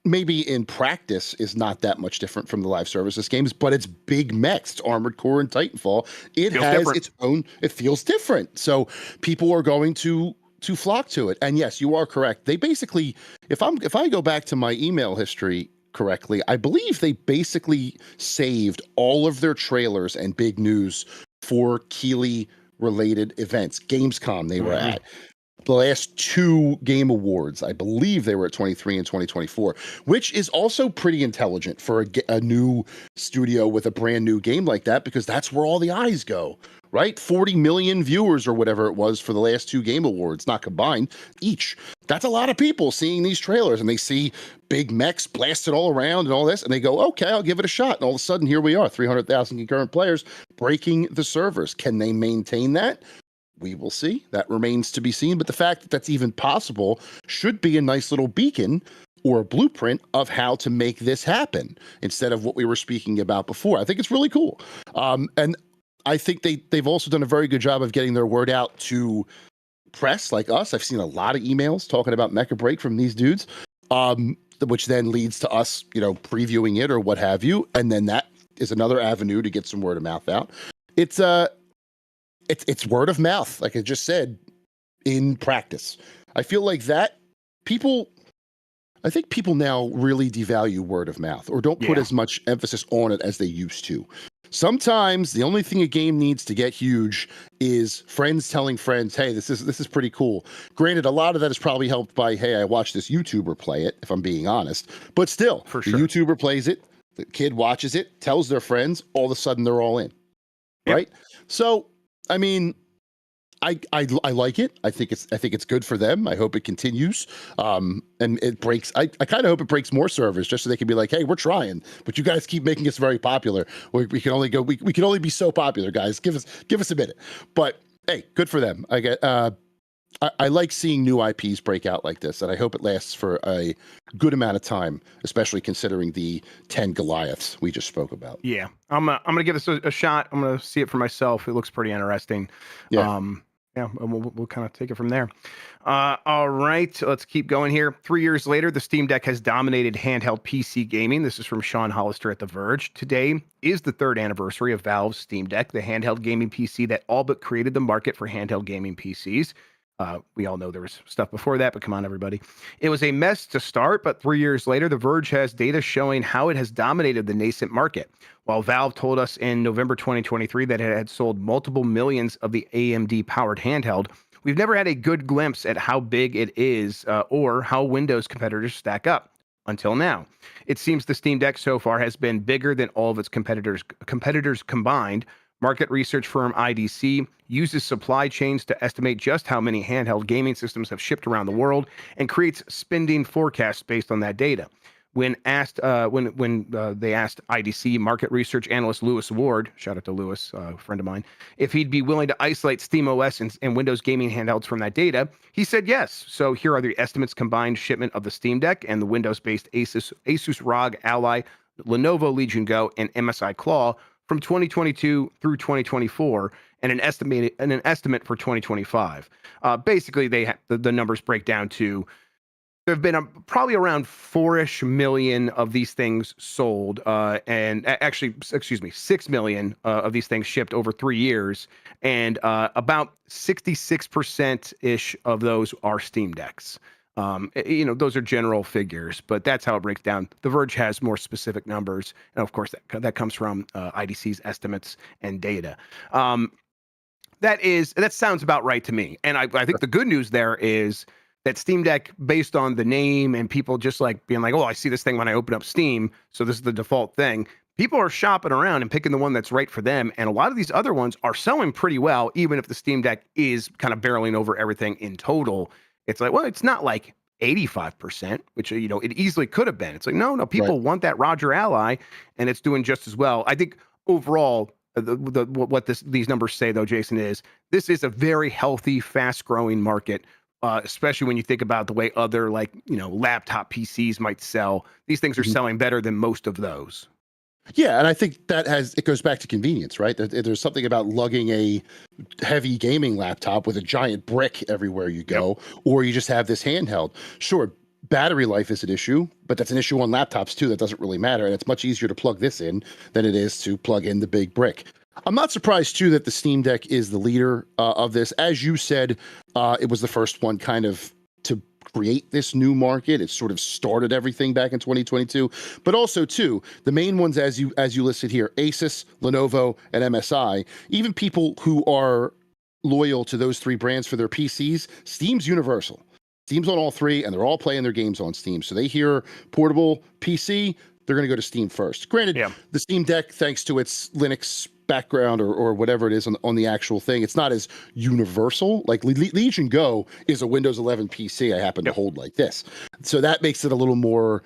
maybe in practice is not that much different from the live services games, but it's big mechs. It's Armored Core and Titanfall. It feels has different. Its own, it feels different. So people are going to flock to it. And yes, you are correct. They basically, if I go back to my email history correctly, I believe they basically saved all of their trailers and big news for Keighley related events. Gamescom they were at. The last 2 Game Awards, I believe they were at 23 and 2024, which is also pretty intelligent for a new studio with a brand new game like that, because that's where all the eyes go, right? 40 million viewers or whatever it was for the last 2 Game Awards, not combined, each. That's a lot of people seeing these trailers, and they see big mechs blasted all around and all this, and they go, okay, I'll give it a shot. And all of a sudden, here we are, 300,000 concurrent players breaking the servers. Can they maintain that? We will see. That remains to be seen. But the fact that that's even possible should be a nice little beacon or a blueprint of how to make this happen instead of what we were speaking about before. I think it's really cool. And I think they've also done a very good job of getting their word out to press like us. I've seen a lot of emails talking about Mecha Break from these dudes, which then leads to us, previewing it or what have you. And then that is another avenue to get some word of mouth out. It's word of mouth, like I just said, in practice. I feel like that I think people now really devalue word of mouth or don't put as much emphasis on it as they used to. Sometimes the only thing a game needs to get huge is friends telling friends, hey, this is pretty cool. Granted, a lot of that is probably helped by, hey, I watched this YouTuber play it, if I'm being honest. But still, for sure. The YouTuber plays it, the kid watches it, tells their friends, all of a sudden they're all in. Right? So I mean, I like it. I think it's good for them. I hope it continues. And it breaks. I kind of hope it breaks more servers just so they can be like, hey, we're trying, but you guys keep making us very popular. We can only go. We can only be so popular, guys. Give us a minute. But hey, good for them. I like seeing new IPs break out like this, and I hope it lasts for a good amount of time, especially considering the 10 Goliaths we just spoke about. Yeah, I'm gonna give this a shot. I'm gonna see it for myself. It looks pretty interesting. Yeah. We'll kind of take it from there. All right, let's keep going here. 3 years later, the Steam Deck has dominated handheld PC gaming. This is from Sean Hollister at The Verge. Today is the 3rd anniversary of Valve's Steam Deck, the handheld gaming PC that all but created the market for handheld gaming PCs. We all know there was stuff before that, but come on, everybody. It was a mess to start, but 3 years later, The Verge has data showing how it has dominated the nascent market. While Valve told us in November 2023 that it had sold multiple millions of the AMD-powered handheld, we've never had a good glimpse at how big it is or how Windows competitors stack up. Until now, it seems the Steam Deck so far has been bigger than all of its competitors combined. Market research firm IDC uses supply chains to estimate just how many handheld gaming systems have shipped around the world and creates spending forecasts based on that data. When asked, they asked IDC market research analyst Lewis Ward, shout out to Lewis, a friend of mine, if he'd be willing to isolate SteamOS and Windows gaming handhelds from that data, he said yes. So here are the estimates: combined shipment of the Steam Deck and the Windows-based Asus ROG Ally Lenovo Legion Go, and MSI Claw from 2022 through 2024, and an estimate for 2025. Basically, the numbers break down to there have been probably around 4-ish million of these things sold, and actually, excuse me, 6 million of these things shipped over 3 years, and about 66% ish of those are Steam Decks. Those are general figures, but that's how it breaks down. The Verge has more specific numbers, and of course, that comes from IDC's estimates and data. That sounds about right to me. And I think the good news there is that Steam Deck, based on the name and people just like being like, oh, I see this thing when I open up Steam, so this is the default thing. People are shopping around and picking the one that's right for them. And a lot of these other ones are selling pretty well, even if the Steam Deck is kind of barreling over everything in total. It's like, well, it's not like 85%, which, it easily could have been. It's like, no, people want that Roger Ally, and it's doing just as well. I think overall, what these numbers say, though, Jason, is this is a very healthy, fast-growing market, especially when you think about the way other, laptop PCs might sell. These things are selling better than most of those. Yeah, and I think it goes back to convenience, right? There's something about lugging a heavy gaming laptop with a giant brick everywhere you go, or you just have this handheld. Sure, battery life is an issue, but that's an issue on laptops too. That doesn't really matter, and it's much easier to plug this in than it is to plug in the big brick. I'm not surprised too that the Steam Deck is the leader of this. As you said, it was the first one kind of to create this new market. It sort of started everything back in 2022, but also too, the main ones as you listed here, Asus, Lenovo, and MSI, even people who are loyal to those three brands for their PCs, Steam's universal. Steam's on all three, and they're all playing their games on Steam. So they hear portable PC, they're going to go to Steam first. Granted, the Steam Deck, thanks to its Linux background or whatever it is on the actual thing, it's not as universal. Like Legion Go is a Windows 11 PC I happen to hold like this. So that makes it a little more,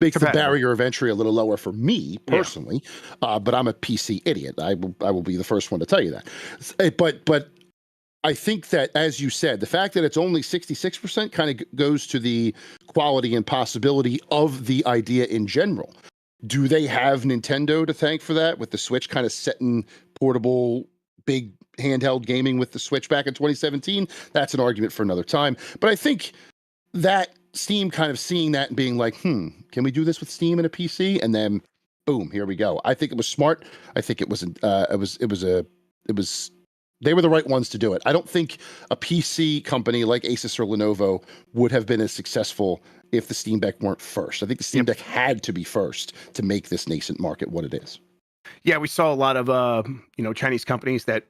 makes the barrier of entry a little lower for me personally. But I'm a PC idiot. I will be the first one to tell you that. But I think that, as you said, the fact that it's only 66% kind of goes to the quality and possibility of the idea in general. Do they have Nintendo to thank for that, with the Switch kind of setting portable, big handheld gaming with the Switch back in 2017? That's an argument for another time. But I think that Steam kind of seeing that and being like, can we do this with Steam and a PC? And then, boom, here we go. I think it was smart. I think they were the right ones to do it. I don't think a PC company like Asus or Lenovo would have been as successful if the Steam Deck weren't first. I think the Steam Deck had to be first to make this nascent market what it is. Yeah, we saw a lot of Chinese companies that,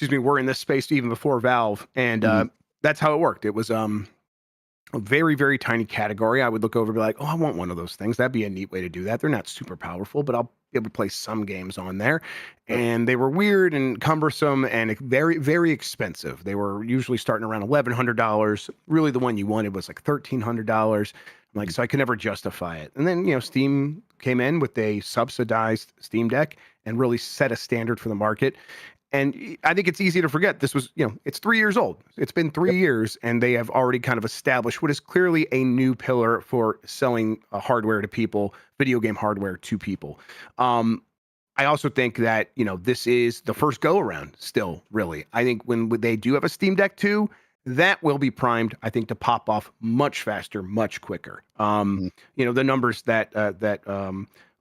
were in this space even before Valve, and that's how it worked. It was a very, very tiny category. I would look over and be like, oh, I want one of those things. That'd be a neat way to do that. They're not super powerful, but I'll be able to play some games on there. And they were weird and cumbersome and very, very expensive. They were usually starting around $1,100. Really, the one you wanted was like $1,300. Like, so I could never justify it. And then, Steam came in with a subsidized Steam Deck and really set a standard for the market. And I think it's easy to forget this was, it's 3 years old. It's been 3 years, and they have already kind of established what is clearly a new pillar for selling hardware to people, video game hardware to people. I also think that, this is the first go around still, really. I think when they do have a Steam Deck 2, that will be primed, I think, to pop off much faster, much quicker. The numbers that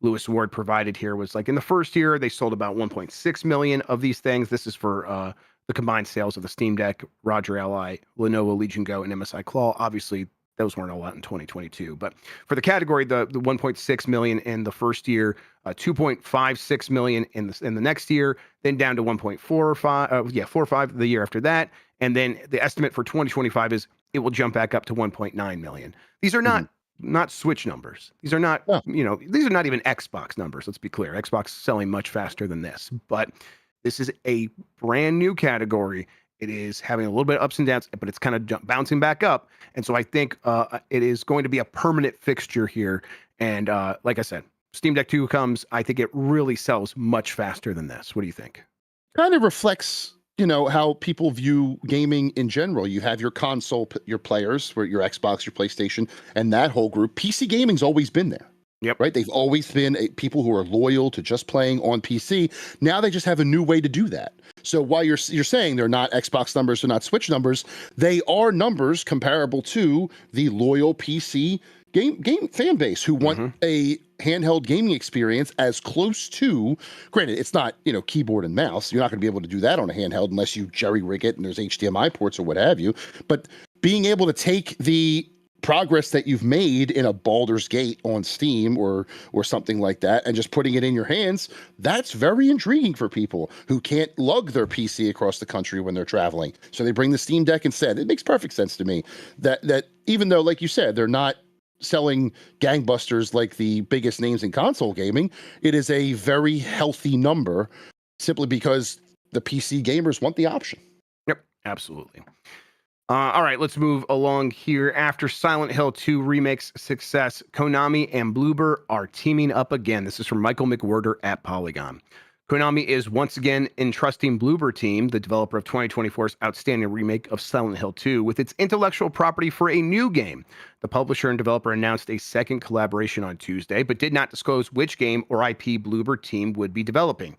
Lewis Ward provided here was like in the first year, they sold about 1.6 million of these things. This is for the combined sales of the Steam Deck, Roger Ally, Lenovo Legion Go, and MSI Claw. Obviously, those weren't all out in 2022. But for the category, the 1.6 million in the first year, 2.56 million in the next year, then down to 1.45 the year after that. And then the estimate for 2025 is it will jump back up to 1.9 million. These are not Switch numbers. These are not, these are not even Xbox numbers. Let's be clear. Xbox is selling much faster than this, but this is a brand new category. It is having a little bit of ups and downs, but it's kind of bouncing back up. And so I think it is going to be a permanent fixture here. And like I said, Steam Deck 2 comes, I think it really sells much faster than this. What do you think? Kind of reflects, how people view gaming in general. You have your console, your players, your Xbox, your PlayStation, and that whole group. PC gaming's always been there. Yep. Right? They've always been people who are loyal to just playing on PC. Now they just have a new way to do that. So while you're saying they're not Xbox numbers, they're not Switch numbers, they are numbers comparable to the loyal PC game fan base who want a handheld gaming experience as close to, granted, it's not, keyboard and mouse. You're not going to be able to do that on a handheld unless you jerry rig it and there's HDMI ports or what have you. But being able to take the progress that you've made in a Baldur's Gate on Steam or something like that and just putting it in your hands, that's very intriguing for people who can't lug their PC across the country when they're traveling. So they bring the Steam Deck instead. It makes perfect sense to me that even though, like you said, they're not selling gangbusters like the biggest names in console gaming, it is a very healthy number simply because the PC gamers want the option. Yep, absolutely. All right, let's move along here. After Silent Hill 2 Remake's success, Konami and Bloober are teaming up again. This is from Michael McWhorter at Polygon. Konami is once again entrusting Bloober Team, the developer of 2024's outstanding remake of Silent Hill 2, with its intellectual property for a new game. The publisher and developer announced a second collaboration on Tuesday, but did not disclose which game or IP Bloober Team would be developing.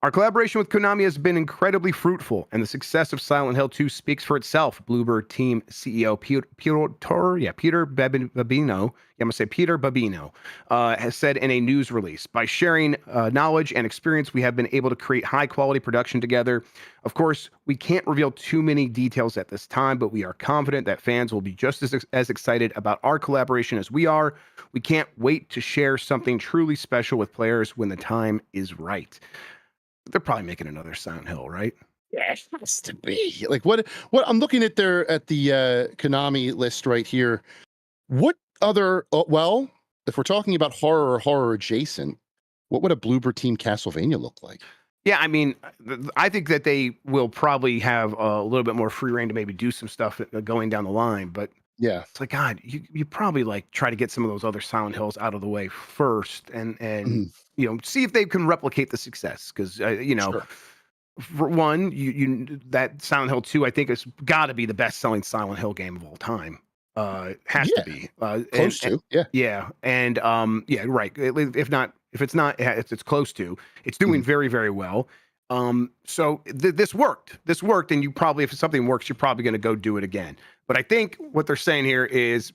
Our collaboration with Konami has been incredibly fruitful, and the success of Silent Hill 2 speaks for itself, Bloober Team CEO Peter Babino has said in a news release. By sharing knowledge and experience, we have been able to create high-quality production together. Of course, we can't reveal too many details at this time, but we are confident that fans will be just as excited about our collaboration as we are. We can't wait to share something truly special with players when the time is right. They're probably making another Silent Hill, right? Yeah, it has to be. Like what I'm looking at the Konami list right here. What other well, if we're talking about horror adjacent, what would a Bloober Team Castlevania look like? Yeah, I mean, I think that they will probably have a little bit more free reign to maybe do some stuff going down the line, but yeah, it's like, God, you probably like try to get some of those other Silent Hills out of the way first, and see if they can replicate the success. Because sure. for one, you that Silent Hill 2, I think, has got to be the best selling Silent Hill game of all time. Has to be close to, yeah, and right. If it's not, it's close to. It's doing very, very well. So this worked. This worked, and you probably, if something works, you're probably going to go do it again. But I think what they're saying here is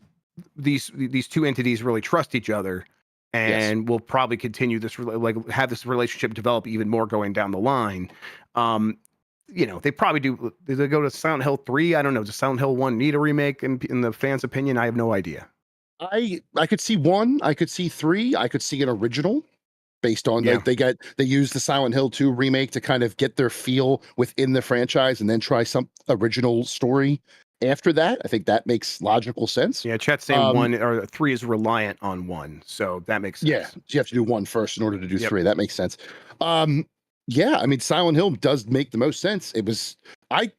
these two entities really trust each other, and will probably continue this, like have this relationship develop even more going down the line. They probably do. Did they go to Silent Hill 3? I don't know. Does Silent Hill 1 need a remake? In the fans' opinion, I have no idea. I could see 1. I could see 3. I could see an original. Based on they use the Silent Hill 2 remake to kind of get their feel within the franchise and then try some original story after that. I think that makes logical sense. Yeah, chat's saying 1 or 3 is reliant on 1, so that makes sense. Yeah, so you have to do 1 first in order to do 3. That makes sense. Yeah, I mean, Silent Hill does make the most sense. It was I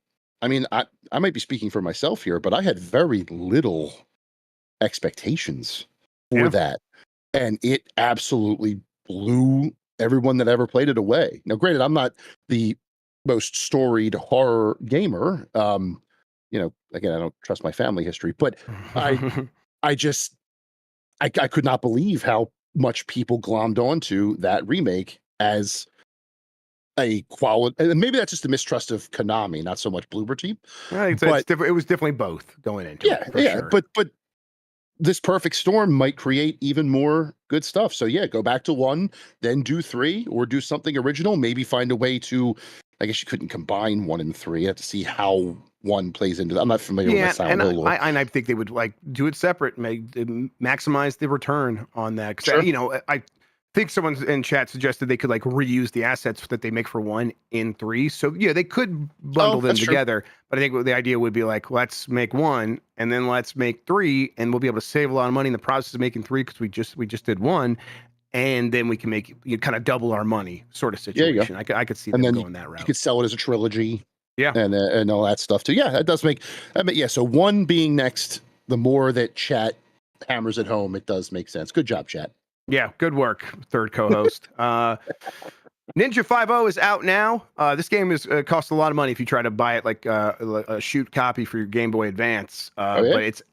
might be speaking for myself here, but I had very little expectations for that, and it absolutely blew everyone that ever played it away. Now, granted, I'm not the most storied horror gamer. Again, I don't trust my family history, but I could not believe how much people glommed onto that remake as a quality, and maybe that's just a mistrust of Konami, not so much Bloober Team. It was definitely both going into it. Sure. But this perfect storm might create even more good stuff. So yeah, go back to 1, then do 3, or do something original. Maybe find a way to. I guess you couldn't combine 1 and 3. You have to see how 1 plays into that. I'm not familiar with Silent Hill. I think they would like do it separate, maximize the return on that. Because I think someone in chat suggested they could like reuse the assets that they make for 1 in 3. So yeah, they could bundle them together. True. But I think the idea would be like, let's make 1 and then let's make 3, and we'll be able to save a lot of money in the process of making 3 because we just did 1, and then we can make kind of double our money sort of situation. I could see them going that route. You could sell it as a trilogy. Yeah, and all that stuff too. Yeah, that does make. So 1 being next, the more that chat hammers at home, it does make sense. Good job, chat. Yeah, good work, third co-host. Ninja 5 is out now. This game is costs a lot of money if you try to buy it like a shoot copy for your Game Boy Advance. Oh, yeah? But it's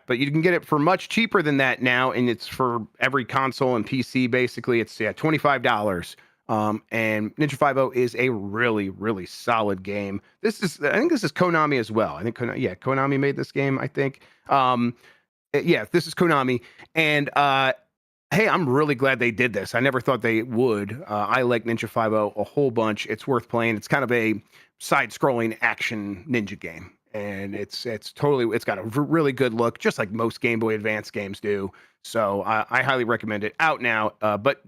but you can get it for much cheaper than that now, and it's for every console and PC basically. It's $25. And Ninja 5 is a really, really solid game. I think this is Konami as well. I think Konami made this game, I think. This is Konami. And hey, I'm really glad they did this. I never thought they would. I like Ninja 5 a whole bunch. It's worth playing. It's kind of a side-scrolling action ninja game, and it's got a really good look, just like most Game Boy Advance games do. So I highly recommend it. Out now, but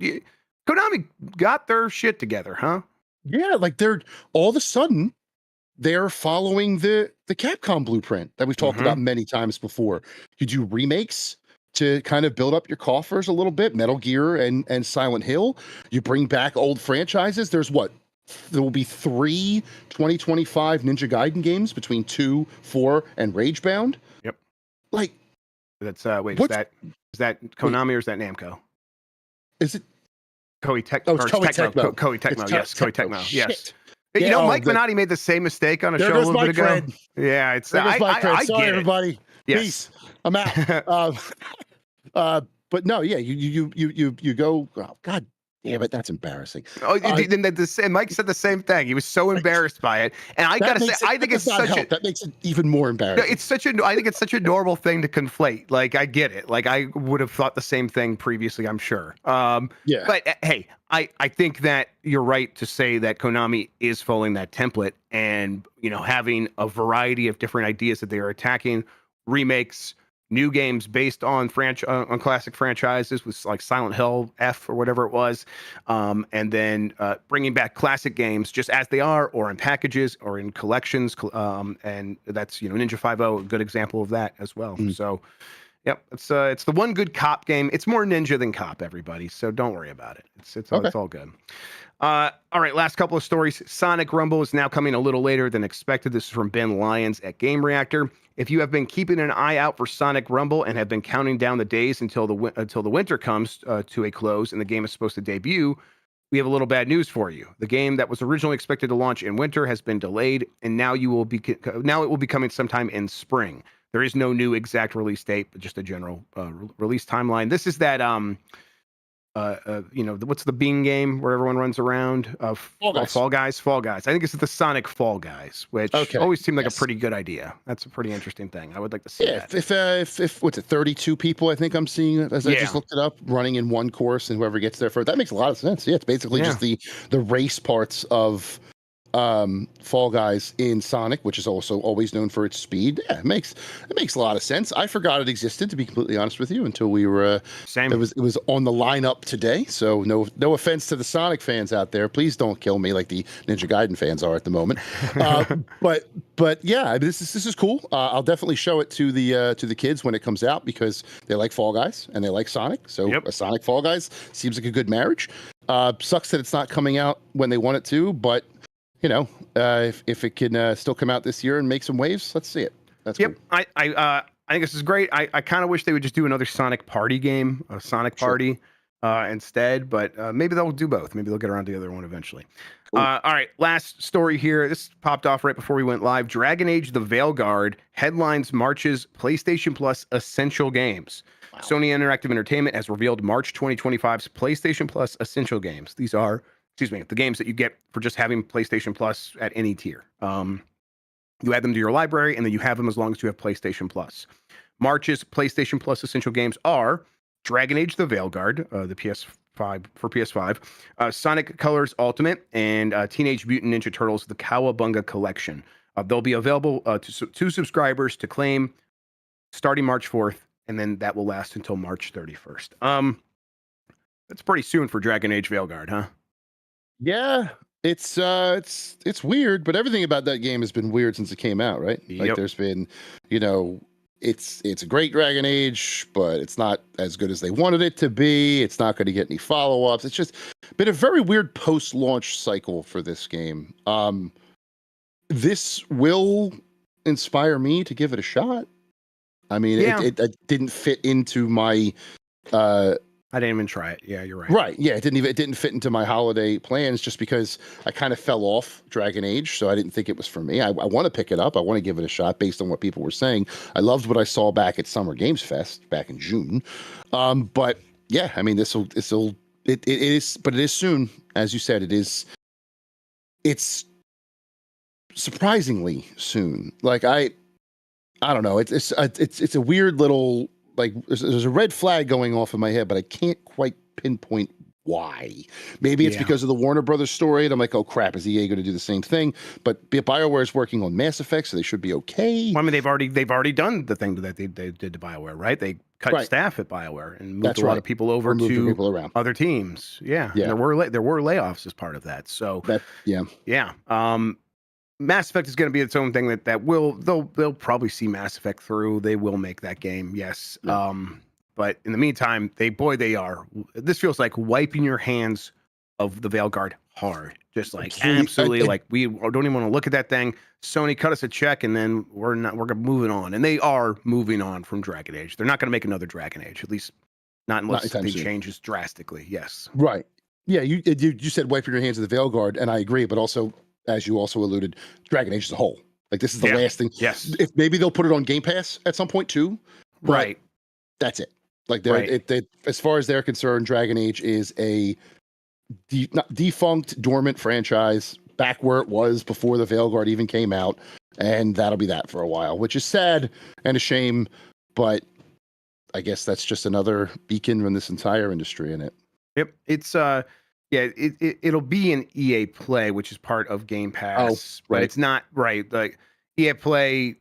Konami got their shit together, huh? Yeah, like they're all of a sudden they're following the Capcom blueprint that we've talked about many times before. You do remakes to kind of build up your coffers a little bit, Metal Gear and Silent Hill. You bring back old franchises. There will be 3 2025 Ninja Gaiden games between 2, 4, and Ragebound. Yep. Like, that's is that Konami or is that Namco? Is it Koei Tecmo? Oh, it's Koei Tecmo. Koei Tecmo, yes. Koei Tecmo, yes. Yeah, you know, Mike Minotti made the same mistake on a show a little bit ago. Friend. Yeah, it's I get Sorry, everybody. Yes. Peace. I'm out. But no, yeah, you go. Oh, God damn it, that's embarrassing. Oh, Mike said the same thing. He was so embarrassed by it, and I gotta say, I think it's that makes it even more embarrassing. I think it's such a normal thing to conflate. Like, I get it. Like, I would have thought the same thing previously, I'm sure. Yeah. But hey, I think that you're right to say that Konami is following that template, and having a variety of different ideas that they are attacking, remakes, new games based on on classic franchises with like Silent Hill F or whatever it was, and then bringing back classic games just as they are, or in packages or in collections, and that's Ninja 5 a good example of that as well. So, yep, it's the one good cop game. It's more ninja than cop, everybody. So don't worry about it. It's all good. All right, last couple of stories. Sonic Rumble is now coming a little later than expected. This is from Ben Lyons at Game Reactor. If you have been keeping an eye out for Sonic Rumble and have been counting down the days until the winter comes to a close and the game is supposed to debut, we have a little bad news for you. The game that was originally expected to launch in winter has been delayed, and now it will be coming sometime in spring. There is no new exact release date, but just a general release timeline. This is that what's the bean game where everyone runs around? Fall Guys. I think it's the Sonic Fall Guys, which always seemed like a pretty good idea. That's a pretty interesting thing. I would like to see that. If what's it, 32 people, I think I'm seeing as I just looked it up, running in one course, and whoever gets there first, that makes a lot of sense. Yeah, it's basically just the race parts of Fall Guys in Sonic, which is also always known for its speed. Yeah, it makes a lot of sense. I forgot it existed, to be completely honest with you, until we were same. It was on the lineup today. So no offense to the Sonic fans out there. Please don't kill me like the Ninja Gaiden fans are at the moment. But yeah, this is cool. I'll definitely show it to the kids when it comes out, because they like Fall Guys and they like Sonic. So a Sonic Fall Guys seems like a good marriage. Sucks that it's not coming out when they want it to, but if it can still come out this year and make some waves, let's see it. That's cool. I think this is great. I kind of wish they would just do another Sonic Party game, a Sonic Party instead, but maybe they'll do both. Maybe they'll get around to the other one eventually. All right, last story here. This popped off right before we went live. Dragon Age: The Veilguard headlines March's PlayStation Plus Essential Games. Wow. Sony Interactive Entertainment has revealed March 2025's PlayStation Plus Essential Games. These are the games that you get for just having PlayStation Plus at any tier. You add them to your library, and then you have them as long as you have PlayStation Plus. March's PlayStation Plus Essential Games are Dragon Age: The Veilguard, the PS5 for PS5, Sonic Colors Ultimate, and Teenage Mutant Ninja Turtles: The Cowabunga Collection. They'll be available to subscribers to claim starting March 4th, and then that will last until March 31st. That's pretty soon for Dragon Age: Veilguard, huh? Yeah, it's weird, but everything about that game has been weird since it came out, right? Like there's been, it's a great Dragon Age, but it's not as good as they wanted it to be. It's not going to get any follow-ups. It's just been a very weird post-launch cycle for this game. This will inspire me to give it a shot. I mean, it didn't fit into my I didn't even try it. Yeah, you're right. Right. Yeah, it didn't fit into my holiday plans just because I kind of fell off Dragon Age, so I didn't think it was for me. I want to pick it up. I want to give it a shot based on what people were saying. I loved what I saw back at Summer Games Fest back in June. But yeah, I mean, it is, but it is soon, as you said. It's surprisingly soon. Like I don't know. It's a weird little, like, there's a red flag going off in my head, but I can't quite pinpoint why. Maybe it's because of the Warner Brothers story, and I'm like, oh crap, is EA going to do the same thing? But BioWare is working on Mass Effect, so they should be okay. Well, I mean, they've already done the thing that they did to BioWare, right? They cut staff at BioWare and moved a lot of people over to other teams. Yeah. There were layoffs as part of that. So Mass Effect is going to be its own thing that they'll probably see Mass Effect through. They will make that game, yes. Yeah. But in the meantime, this feels like wiping your hands of the Veilguard hard. Just like absolutely, like we don't even want to look at that thing. Sony cut us a check, and then we're moving on. And they are moving on from Dragon Age. They're not going to make another Dragon Age, at least not unless something changes drastically. Yes. Right. Yeah. You said wiping your hands of the Veilguard, and I agree. But also, as you also alluded, Dragon Age as a whole. Like, this is the last thing. Yes. If maybe they'll put it on Game Pass at some point too. Right. That's it. Like, as far as they're concerned, Dragon Age is a defunct, dormant franchise back where it was before the Veilguard even came out, and that'll be that for a while, which is sad and a shame. But I guess that's just another beacon in this entire industry in it. Yep. It's it'll be an EA Play, which is part of Game Pass, but it's not like EA Play.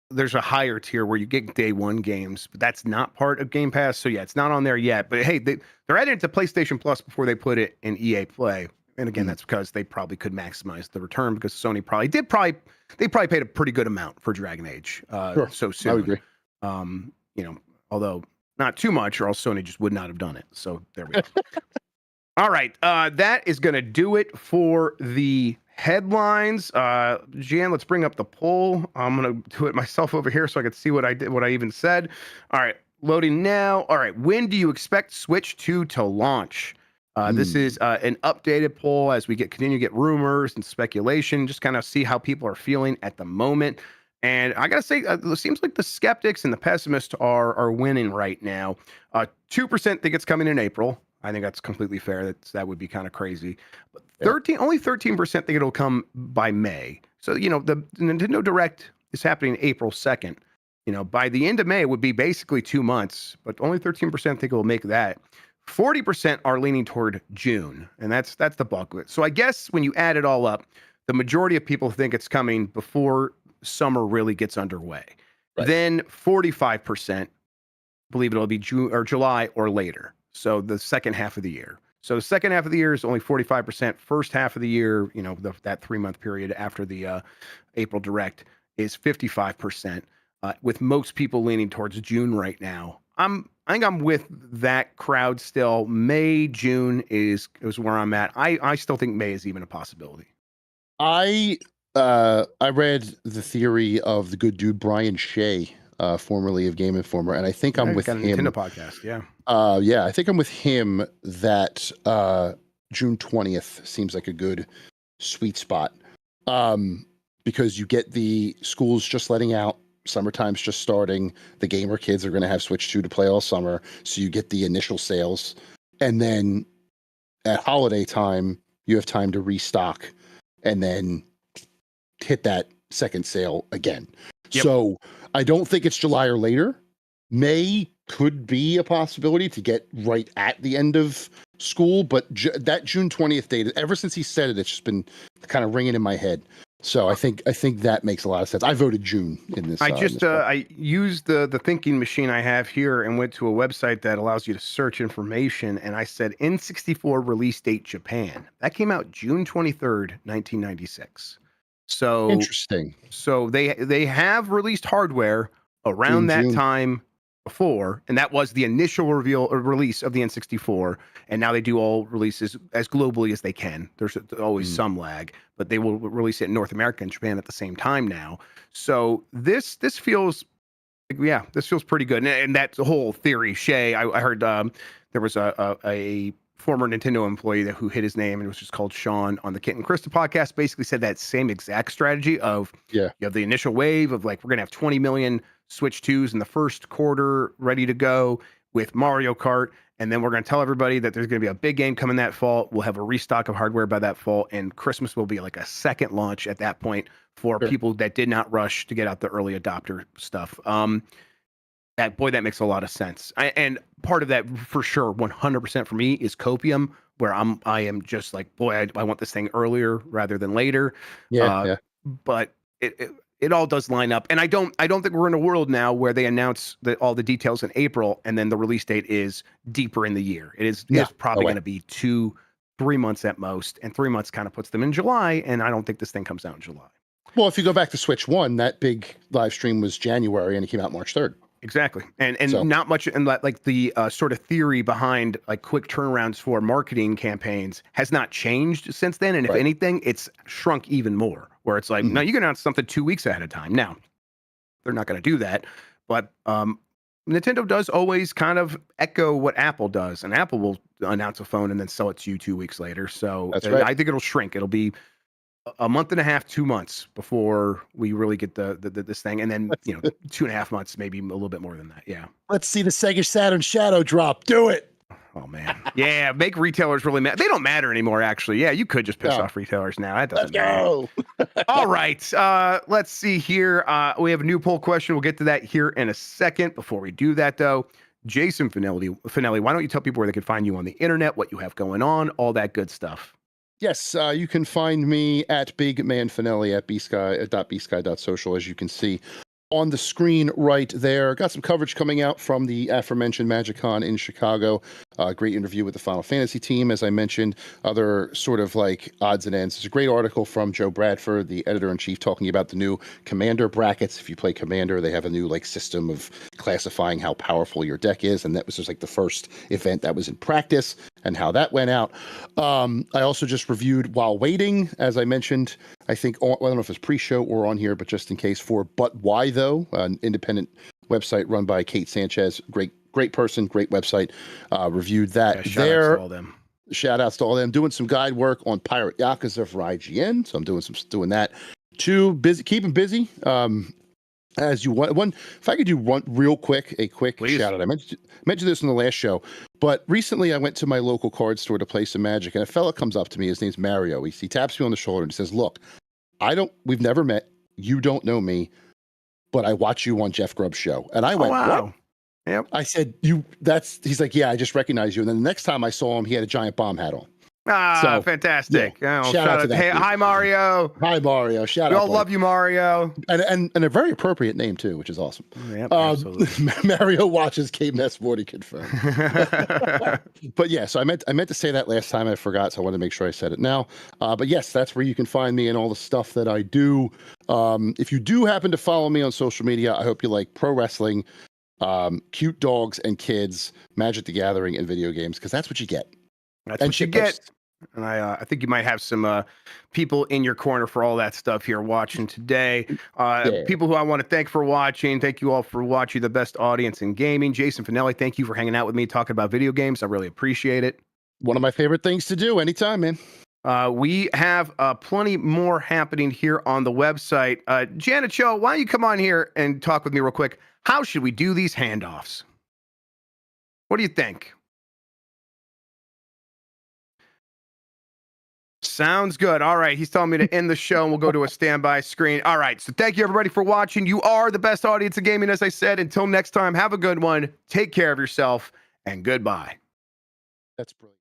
There's a higher tier where you get day one games, but that's not part of Game Pass. So yeah, it's not on there yet. But hey, they're adding it to PlayStation Plus before they put it in EA Play. And again, that's because they probably could maximize the return, because Sony they probably paid a pretty good amount for Dragon Age so soon. I would agree. Although not too much, or else Sony just would not have done it. So there we go. All right, that is going to do it for the headlines. Jan, let's bring up the poll. I'm going to do it myself over here so I can see what I did, what I even said. All right, loading now. All right, when do you expect Switch 2 to launch? This is an updated poll as we continue to get rumors and speculation, just kind of see how people are feeling at the moment. And I gotta say, it seems like the skeptics and the pessimists are winning right now. 2% think it's coming in April. I think that's completely fair. That would be kind of crazy. But only 13% think it'll come by May. So, the Nintendo Direct is happening April 2nd. By the end of May, it would be basically 2 months, but only 13% think it will make that. 40% are leaning toward June, and that's the bulk of it. So I guess when you add it all up, the majority of people think it's coming before summer really gets underway. Right. Then 45% believe it'll be June or July or later. So the second half of the year. So the second half of the year is only 45%. First half of the year, that 3-month period after the April Direct is 55%. With most people leaning towards June right now. I think I'm with that crowd still. May, June is where I'm at. I still think May is even a possibility. I read the theory of the good dude Brian Shea, formerly of Game Informer, and I think I'm with him. Nintendo podcast, yeah. I think I'm with him that June 20th seems like a good sweet spot, because you get the schools just letting out. Summertime's just starting. The gamer kids are going to have Switch 2 to play all summer. So you get the initial sales. And then at holiday time, you have time to restock and then hit that second sale again. Yep. So I don't think it's July or later. May could be a possibility to get right at the end of school. But that June 20th date, ever since he said it, it's just been kind of ringing in my head. So I think that makes a lot of sense. I voted June in this. I used the thinking machine I have here and went to a website that allows you to search information, and I said N64 release date Japan. That came out June 23rd, 1996. So interesting. So they have released hardware around that time before, and that was the initial release of the N64. And now they do all releases as globally as they can. There's always some lag, but they will release it in North America and Japan at the same time now. So this feels Yeah, this feels pretty good. And that's the whole theory. Shay, I heard there was a former Nintendo employee who hid his name and it was just called Sean on the Kit and Krista podcast. Basically said that same exact strategy of you have the initial wave of like we're gonna have 20 million Switch 2s in the first quarter ready to go with Mario Kart. And then we're going to tell everybody that there's going to be a big game coming that fall. We'll have a restock of hardware by that fall, and Christmas will be like a second launch at that point for people that did not rush to get out the early adopter stuff. That makes a lot of sense. And part of that for sure, 100% for me is Copium, where I am just like, boy, I want this thing earlier rather than later. But it all does line up, and I don't think we're in a world now where they announce all the details in April and then the release date is deeper in the year. It's probably going to be 2-3 months at most, and 3 months kind of puts them in July, and I don't think this thing comes out in July. Well, if you go back to Switch 1, that big live stream was January and it came out March 3rd. Exactly. And so, not much in like the sort of theory behind like quick turnarounds for marketing campaigns has not changed since then. And if anything, it's shrunk even more, where it's like, no, you can announce something 2 weeks ahead of time. Now, they're not going to do that. But Nintendo does always kind of echo what Apple does. And Apple will announce a phone and then sell it to you 2 weeks later. So I think it'll shrink. It'll be a month and a half, 2 months before we really get this thing, and then 2.5 months, maybe a little bit more than that. Yeah. Let's see the Sega Saturn Shadow drop. Do it. Oh man. Yeah, make retailers really mad. They don't matter anymore, actually. Yeah, you could just piss off retailers now. That doesn't matter. All right. Let's see here. We have a new poll question. We'll get to that here in a second. Before we do that, though, Jason Fanelli, why don't you tell people where they can find you on the internet, what you have going on, all that good stuff? Yes, you can find me at Big Man Fanelli at bsky.bsky.social, as you can see on the screen right there. Got some coverage coming out from the aforementioned MagicCon in Chicago. Great interview with the Final Fantasy team, as I mentioned. Other sort of like odds and ends. There's a great article from Joe Bradford, the editor-in-chief, talking about the new Commander brackets. If you play Commander, they have a new like system of classifying how powerful your deck is, and that was just like the first event that was in practice and how that went out. I also just reviewed While Waiting, as I mentioned. I think, I don't know if it's pre-show or on here, but just in case, for But Why Though, an independent website run by Kate Sanchez. Great person, great website. Reviewed that there. Shout outs to all them. Doing some guide work on Pirate Yakuza for IGN, so I'm doing that. Keeping busy. As you want, if I could do one real quick, a quick shout out. I mentioned this in the last show, but recently I went to my local card store to play some Magic, and a fella comes up to me. His name's Mario. He taps me on the shoulder and he says, "Look, we've never met. You don't know me, but I watch you on Jeff Grubb's show." And I went, wow. What? Yep. I said, he's like, "Yeah, I just recognize you." And then the next time I saw him, he had a giant bomb hat on. So, fantastic. Yeah, shout out to that. Hey, hi, Mario. Hi, Mario. Shout out. We all love you, Mario. And a very appropriate name, too, which is awesome. Yep, absolutely. Mario watches Cape Nest 40 confirmed. But yeah, so I meant to say that last time. I forgot, so I wanted to make sure I said it now. But yes, that's where you can find me and all the stuff that I do. If you do happen to follow me on social media, I hope you like pro wrestling, cute dogs and kids, Magic the Gathering, and video games, because that's what you get. That's what you get. And I think you might have some people in your corner for all that stuff here watching today. People who I want to thank for watching. Thank you all for watching, the best audience in gaming. Jason Fanelli, thank you for hanging out with me, talking about video games. I really appreciate it. One of my favorite things to do anytime, man. We have plenty more happening here on the website. Janet Cho, why don't you come on here and talk with me real quick? How should we do these handoffs? What do you think? Sounds good. All right. He's telling me to end the show and we'll go to a standby screen. All right. So thank you, everybody, for watching. You are the best audience in gaming, as I said. Until next time, have a good one. Take care of yourself and goodbye. That's brilliant.